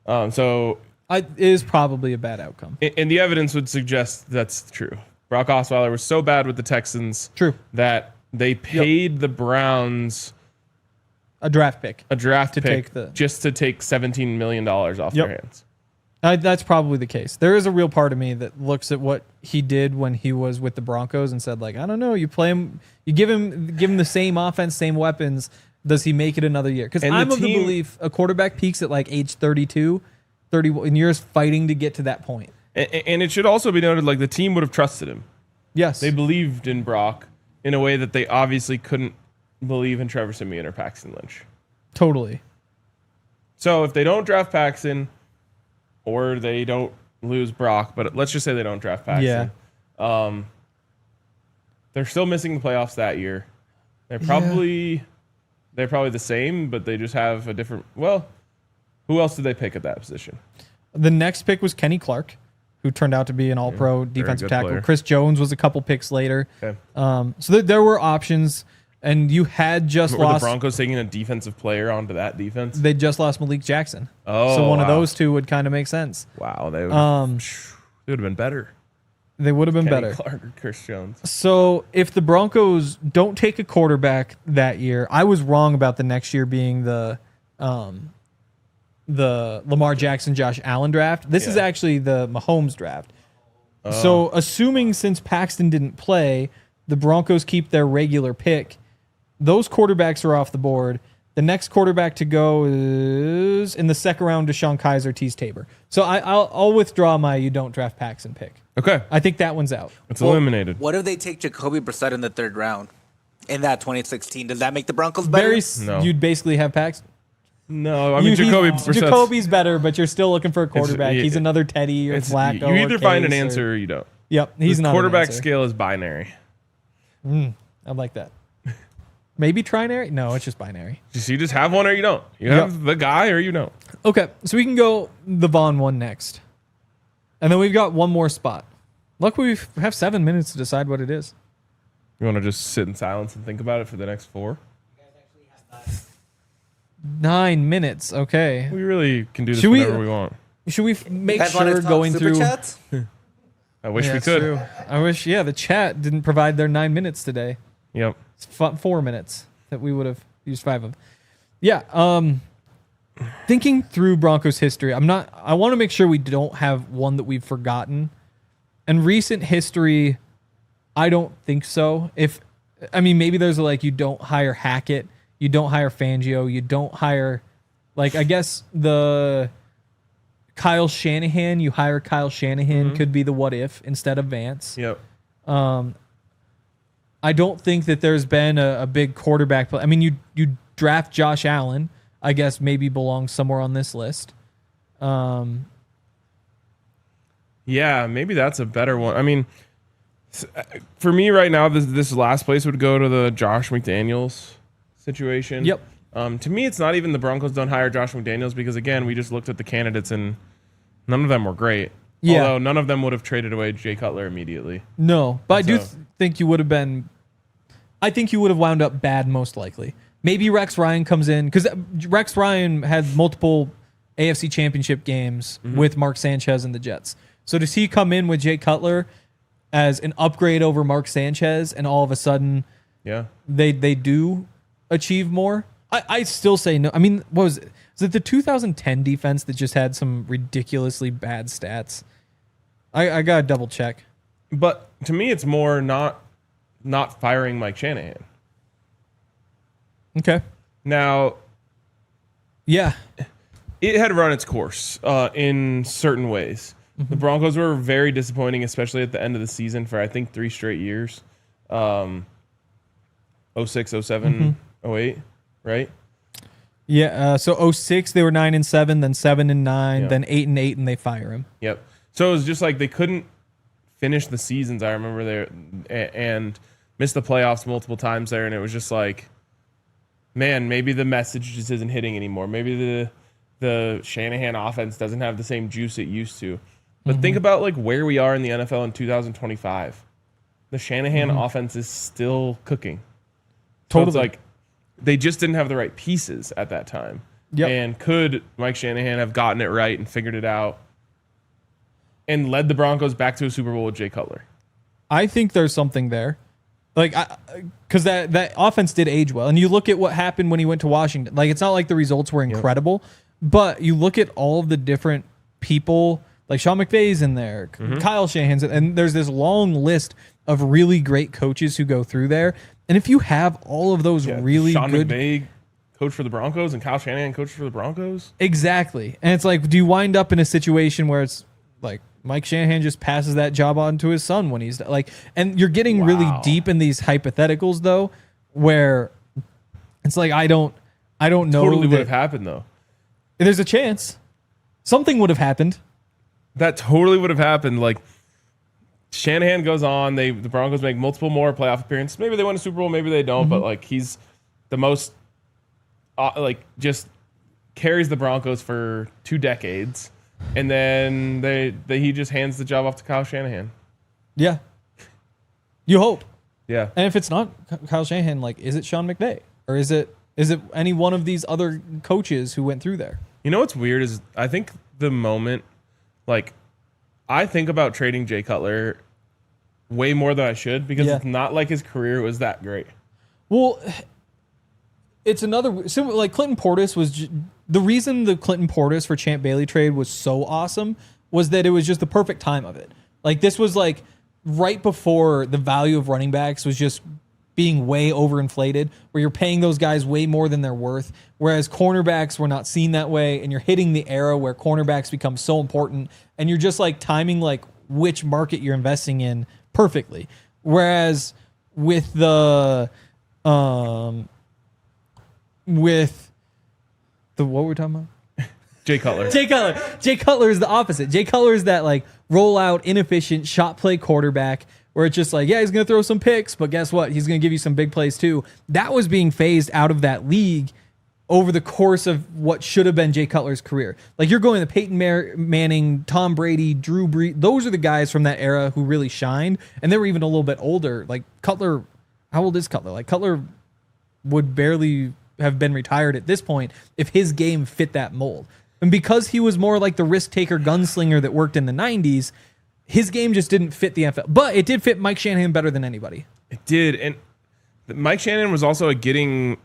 So It is probably a bad outcome. and the evidence would suggest that's true. Brock Osweiler was so bad with the Texans True. that they paid the Browns A draft pick. a draft To pick take the- just to take $17 million off Yep. their hands. That's probably the case. There is a real part of me that looks at what he did when he was with the Broncos and said, like, I don't know, you play him, you give him the same offense, same weapons. Does he make it another year? Because And I'm the of the team- belief a quarterback peaks at like age 32, 31, and you're just fighting to get to that point. And it should also be noted, like, the team would have trusted him. Yes. They believed in Brock in a way that they obviously couldn't believe in Trevor Siemian or Paxton Lynch. Totally. So if they don't draft Paxton or they don't lose Brock, but let's just say they don't draft Paxton. Yeah. They're still missing the playoffs that year. They're probably the same, but they just have a different. Well, who else did they pick at that position? The next pick was Kenny Clark, who turned out to be an All-Pro defensive tackle. player. Chris Jones was a couple picks later. Okay. So there were options, and you had just Were the lost. Broncos taking a defensive player onto that defense? They just lost Malik Jackson. Oh, so one of wow. those two would kind of make sense. Wow, they would have been better. They would have been Kenny better. Clark or Chris Jones. So if the Broncos don't take a quarterback that year, I was wrong about the next year being the Lamar Jackson, Josh Allen draft. This is actually the Mahomes draft. So assuming since Paxton didn't play, the Broncos keep their regular pick, those quarterbacks are off the board. The next quarterback to go is in the second round, Deshaun Kaiser, Tease Tabor. So I'll withdraw my you don't draft Paxton pick. Okay, I think that one's out. it's eliminated. What if they take Jacoby Brissett in the third round in that 2016? Does that make the Broncos better? No. You'd basically have Paxton. No, I mean Brissett's- Jacoby's better, but you're still looking for a quarterback. He's He's another Teddy or it's- Flacco. You either or find an Case answer or you don't. Yep, he's The not. quarterback an answer. scale is binary. I like that. Maybe trinary? No, it's just binary. You just have one or you don't. You have the guy or you don't. Okay, so we can go the Vaughn one next, and then we've got one more spot. Luckily, we have 7 minutes to decide what it is. You want to just sit in silence and think about it for the next 4? 9 minutes. Okay. We really can do this Should we- whenever we want. Should we make Guys wanna sure talk going super through? chats? I wish Yeah, we it's could. true. I wish. Yeah, the chat didn't provide their 9 minutes today. Yep. It's 4 minutes that we would have used 5 of. Yeah. Thinking through Broncos history, I want to make sure we don't have one that we've forgotten. And recent history, I don't think so. Maybe there's you don't hire Hackett, you don't hire Fangio, you don't hire, I guess the Kyle Shanahan, you hire Kyle Shanahan could be the what if instead of Vance. Yep. I don't think that there's been a big quarterback play. I mean, you draft Josh Allen, I guess maybe belongs somewhere on this list. Yeah, maybe that's a better one. I mean, for me right now, this last place would go to the Josh McDaniels situation. Yep. To me, it's not even the Broncos don't hire Josh McDaniels because, again, we just looked at the candidates and none of them were great. Yeah. Although none of them would have traded away Jay Cutler immediately. No, but I do So- think you would have been. I think you would have wound up bad most likely. Maybe Rex Ryan comes in because Rex Ryan had multiple AFC Championship games with Mark Sanchez and the Jets. So does he come in with Jay Cutler as an upgrade over Mark Sanchez, and all of a sudden, Yeah. they do achieve more? I still say no. I mean, what was it? Was it the 2010 defense that just had some ridiculously bad stats? I gotta double check. But to me, it's more not firing Mike Shanahan. Okay. Now, Yeah. it had run its course in certain ways. The Broncos were very disappointing, especially at the end of the season for, I think, 3 straight years. 06, 07, 08, right? Yeah. So 06 they were 9-7, then 7-9, Yeah. then 8-8, and they fire him. Yep. So it was just like they couldn't finish the seasons. I remember there and missed the playoffs multiple times there, and it was just like, man, maybe the message just isn't hitting anymore. Maybe the Shanahan offense doesn't have the same juice it used to. But think about where we are in the NFL in 2025. The Shanahan offense is still cooking. So Totally. it's they just didn't have the right pieces at that time. Yep. And could Mike Shanahan have gotten it right and figured it out and led the Broncos back to a Super Bowl with Jay Cutler? I think there's something there. Because that offense did age well. And you look at what happened when he went to Washington. It's not like the results were incredible, but you look at all of the different people, like Sean McVay's in there, Kyle Shanahan's, and there's this long list of really great coaches who go through there. And if you have all of those really Sean good... McVay coach for the Broncos and Kyle Shanahan coach for the Broncos? Exactly. And it's do you wind up in a situation where it's Mike Shanahan just passes that job on to his son when he's like, and you're getting really deep in these hypotheticals though, where it's like, I don't know. Totally would have happened though. There's a chance something would have happened. That totally would have happened. Like Shanahan goes on, the Broncos make multiple more playoff appearances. Maybe they win a Super Bowl, maybe they don't, but like he's the most just carries the Broncos for 2 decades. And then he just hands the job off to Kyle Shanahan. Yeah. You hope. Yeah. And if it's not Kyle Shanahan, like, is it Sean McVay? Or is it any one of these other coaches who went through there? You know what's weird is I think the moment, like, I think about trading Jay Cutler way more than I should because it's not like his career was that great. Well, it's another... So, like, Clinton Portis was... The reason the Clinton Portis for Champ Bailey trade was so awesome was that it was just the perfect time of it. Like, this was, like, right before the value of running backs was just being way overinflated, where you're paying those guys way more than they're worth, whereas cornerbacks were not seen that way, and you're hitting the era where cornerbacks become so important, and you're just, like, timing, like, which market you're investing in perfectly. Whereas with the... what were we talking about? Jay Cutler. Jay Cutler is the opposite. Jay Cutler is that like roll out, inefficient shot play quarterback where it's just like, yeah, he's going to throw some picks, but guess what? He's going to give you some big plays too. That was being phased out of that league over the course of what should have been Jay Cutler's career. Like you're going to Peyton Manning, Tom Brady, Drew Brees. Those are the guys from that era who really shined. And they were even a little bit older. Like Cutler, how old is Cutler? Like Cutler would barely have been retired at this point if his game fit that mold. And because he was more like the risk-taker gunslinger that worked in the 90s, his game just didn't fit the NFL. But it did fit Mike Shanahan better than anybody. It did. And Mike Shanahan was also and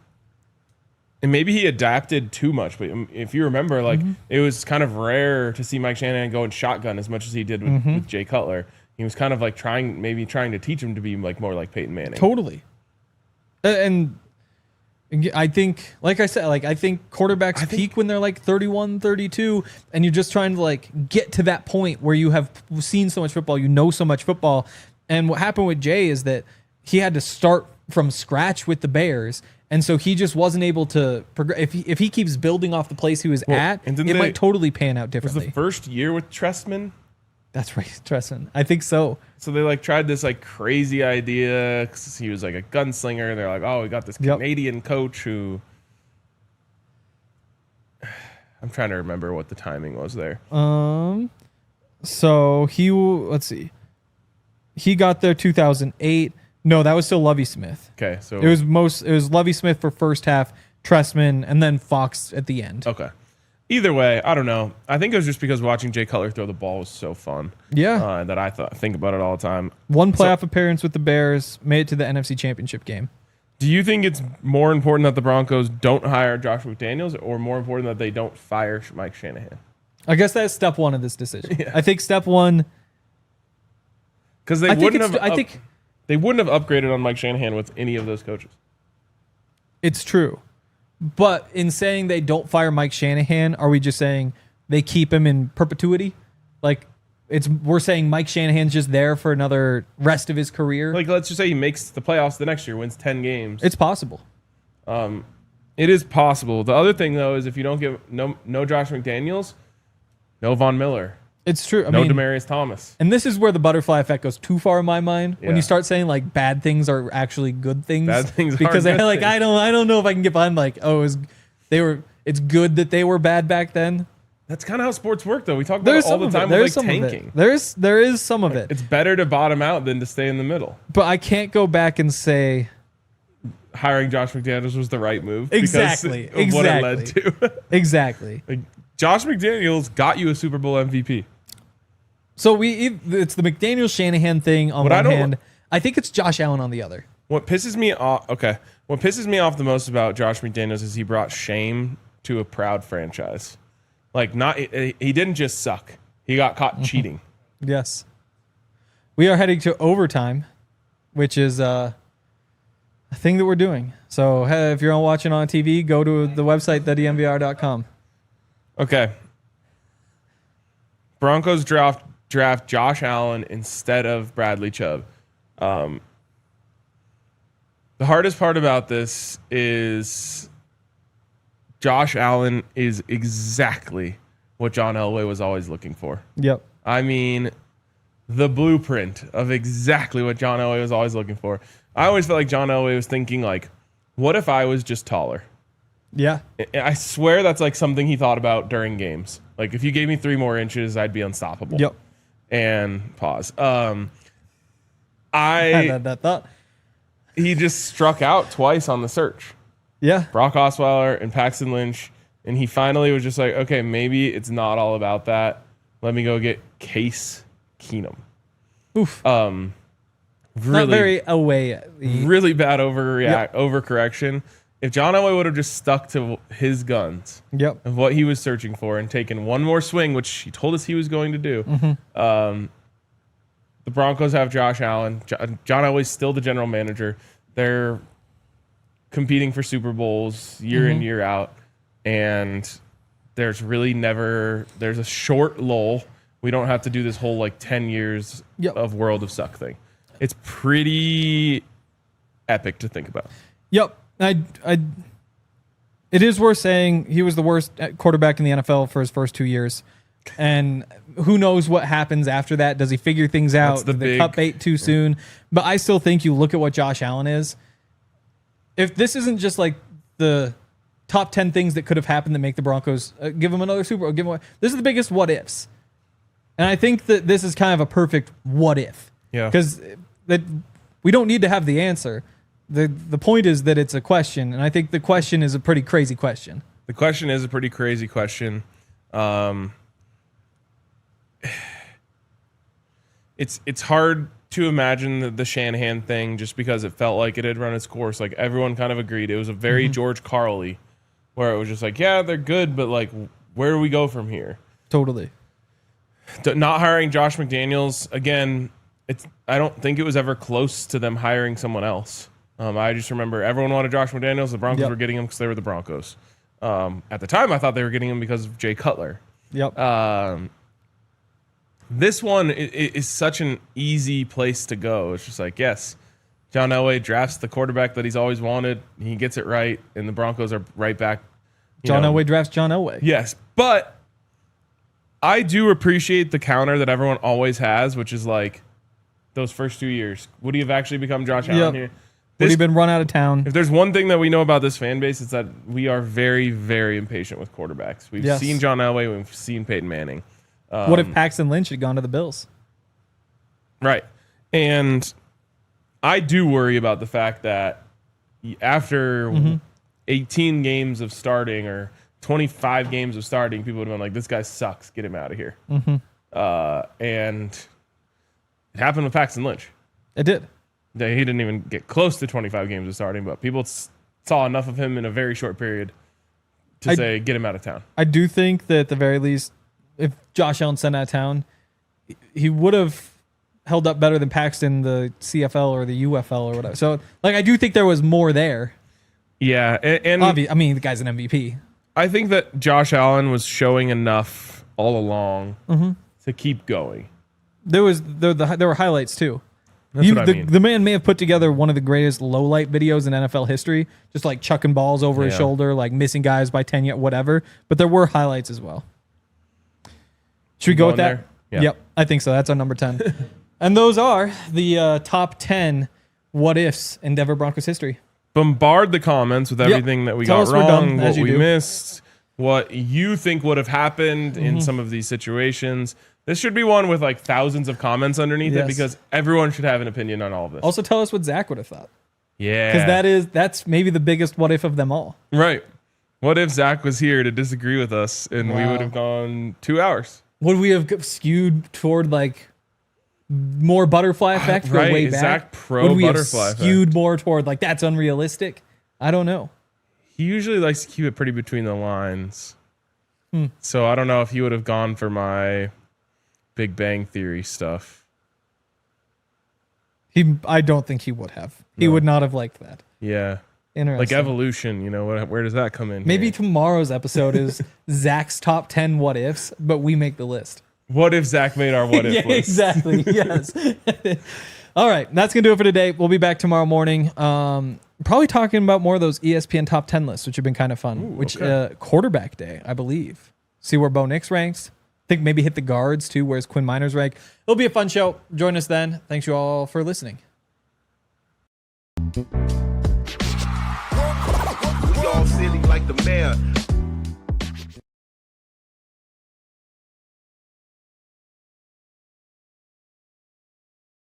maybe he adapted too much, but if you remember, like it was kind of rare to see Mike Shanahan go and shotgun as much as he did with Jay Cutler. He was kind of like trying to teach him to be like more like Peyton Manning. Totally. And I think, like I said, like I think quarterbacks peak when they're like 31, 32, and you're just trying to like get to that point where you have seen so much football, you know so much football. And what happened with Jay is that he had to start from scratch with the Bears, and so he just wasn't able to progress. If he keeps building off the place he was at, it might totally pan out differently. Was the first year with Trestman? That's right, Trestman. I think so. So they like tried this like crazy idea because he was like a gunslinger. They're like, oh, we got this Canadian coach who I'm trying to remember what the timing was there. So let's see. He got there 2008. No, that was still Lovie Smith. Okay, so it was Lovie Smith for first half, Trestman, and then Fox at the end. Okay. Either way, I don't know. I think it was just because watching Jay Cutler throw the ball was so fun. Yeah. That I think about it all the time. One playoff appearance with the Bears, made it to the NFC Championship game. Do you think it's more important that the Broncos don't hire Josh McDaniels or more important that they don't fire Mike Shanahan? I guess that's step one of this decision. Yeah. I think step one... Because they wouldn't have upgraded on Mike Shanahan with any of those coaches. It's true. But in saying they don't fire Mike Shanahan, are we just saying they keep him in perpetuity? Like we're saying Mike Shanahan's just there for another rest of his career? Like let's just say he makes the playoffs the next year, wins 10 games. It's possible. It is possible. The other thing though is if you don't give no Josh McDaniels, no Von Miller. It's true. No Demaryius Thomas. And this is where the butterfly effect goes too far in my mind. Yeah. When you start saying like bad things are actually good things. Bad things because are good like things. I don't know if I can get behind like, it's good that they were bad back then. That's kind of how sports work though. We talk about it all the time with like tanking. There is some of it. It's better to bottom out than to stay in the middle. But I can't go back and say hiring Josh McDaniels was the right move. Exactly. Because of what it led to. Exactly. Like, Josh McDaniels got you a Super Bowl MVP. So it's the McDaniel-Shanahan thing on one hand. I think it's Josh Allen on the other. What pisses me off the most about Josh McDaniels is he brought shame to a proud franchise. Like he didn't just suck. He got caught cheating. Yes. We are heading to overtime, which is a thing that we're doing. So if you're watching on TV, go to the website, DNVR.com. Okay. Broncos draft draft Josh Allen instead of Bradley Chubb. The hardest part about this is Josh Allen is exactly what John Elway was always looking for. Yep. I mean, the blueprint of exactly what John Elway was always looking for. I always felt like John Elway was thinking, like, what if I was just taller? Yeah. I swear that's like something he thought about during games. Like, if you gave me 3 more inches, I'd be unstoppable. Yep. And pause. I had that thought. He just struck out twice on the search. Yeah. Brock Osweiler and Paxton Lynch. And he finally was just like, okay, maybe it's not all about that. Let me go get Case Keenum. Oof. Really, not very away. Really bad overcorrection. If John Elway would have just stuck to his guns of what he was searching for and taken one more swing, which he told us he was going to do, the Broncos have Josh Allen. John Elway's still the general manager. They're competing for Super Bowls year in, year out. And there's really never, there's a short lull. We don't have to do this whole like 10 years of World of Suck thing. It's pretty epic to think about. Yep. It is worth saying he was the worst quarterback in the NFL for his first 2 years. And who knows what happens after that? Does he figure things out? Did they cut bait too soon? But I still think you look at what Josh Allen is. If this isn't just like the top 10 things that could have happened that make the Broncos give them another Super Bowl, this is the biggest what ifs. And I think that this is kind of a perfect what if. Yeah. Because we don't need to have the answer. The point is that it's a question, and I think the question is a pretty crazy question. The question is a pretty crazy question. It's hard to imagine the Shanahan thing just because it felt like it had run its course. Like everyone kind of agreed. It was a very George Carl-y, where it was just like, yeah, they're good, but like, where do we go from here? Totally. Not hiring Josh McDaniels again. I don't think it was ever close to them hiring someone else. I just remember everyone wanted Josh McDaniels. The Broncos were getting him because they were the Broncos. At the time, I thought they were getting him because of Jay Cutler. Yep. This one is such an easy place to go. It's just like, yes, John Elway drafts the quarterback that he's always wanted. He gets it right, and the Broncos are right back. John Elway drafts John Elway. Yes, but I do appreciate the counter that everyone always has, which is like those first 2 years. Would he have actually become Josh Allen here? Would he have been run out of town? If there's one thing that we know about this fan base, it's that we are very, very impatient with quarterbacks. We've seen John Elway. We've seen Peyton Manning. What if Paxton Lynch had gone to the Bills? Right. And I do worry about the fact that after 18 games of starting or 25 games of starting, people would have been like, this guy sucks. Get him out of here. And it happened with Paxton Lynch. It did. He didn't even get close to 25 games of starting, but people saw enough of him in a very short period to say, get him out of town. I do think that at the very least, if Josh Allen sent out of town, he would have held up better than Paxton, the CFL or the UFL or whatever. So, like, I do think there was more there. Yeah. And I mean, the guy's an MVP. I think that Josh Allen was showing enough all along to keep going. There were highlights, too. That's what I mean. The man may have put together one of the greatest low light videos in NFL history, just like chucking balls over his shoulder, like missing guys by 10 yet whatever. But there were highlights as well. Should we go with that? Yeah. Yep, I think so. That's our number 10. And those are the top 10 what ifs in Denver Broncos history. Bombard the comments with everything that we got wrong, what we missed, what you think would have happened in some of these situations. This should be one with like thousands of comments underneath it because everyone should have an opinion on all of this. Also, tell us what Zach would have thought. Yeah. Because that's maybe the biggest what if of them all. Right. What if Zach was here to disagree with us and we would have gone 2 hours? Would we have skewed toward like more butterfly effect for way back? Zach pro would we butterfly have skewed more toward like that's unrealistic? I don't know. He usually likes to keep it pretty between the lines. So I don't know if he would have gone for my Big Bang Theory stuff. I don't think he would have. He would not have liked that. Yeah. Interesting. Like evolution, where does that come in? Maybe here? tomorrow's episode is Zach's top 10 what ifs, but we make the list. What if Zach made our what if Yeah, list? exactly. Yes. All right. That's going to do it for today. We'll be back tomorrow morning. Probably talking about more of those ESPN top 10 lists, which have been kind of fun. Quarterback day, I believe. See where Bo Nix ranks. I think maybe hit the guards too. Where's Quinn Miners rank? It'll be a fun show. Join us then. Thanks you all for listening. We all silly like the mayor.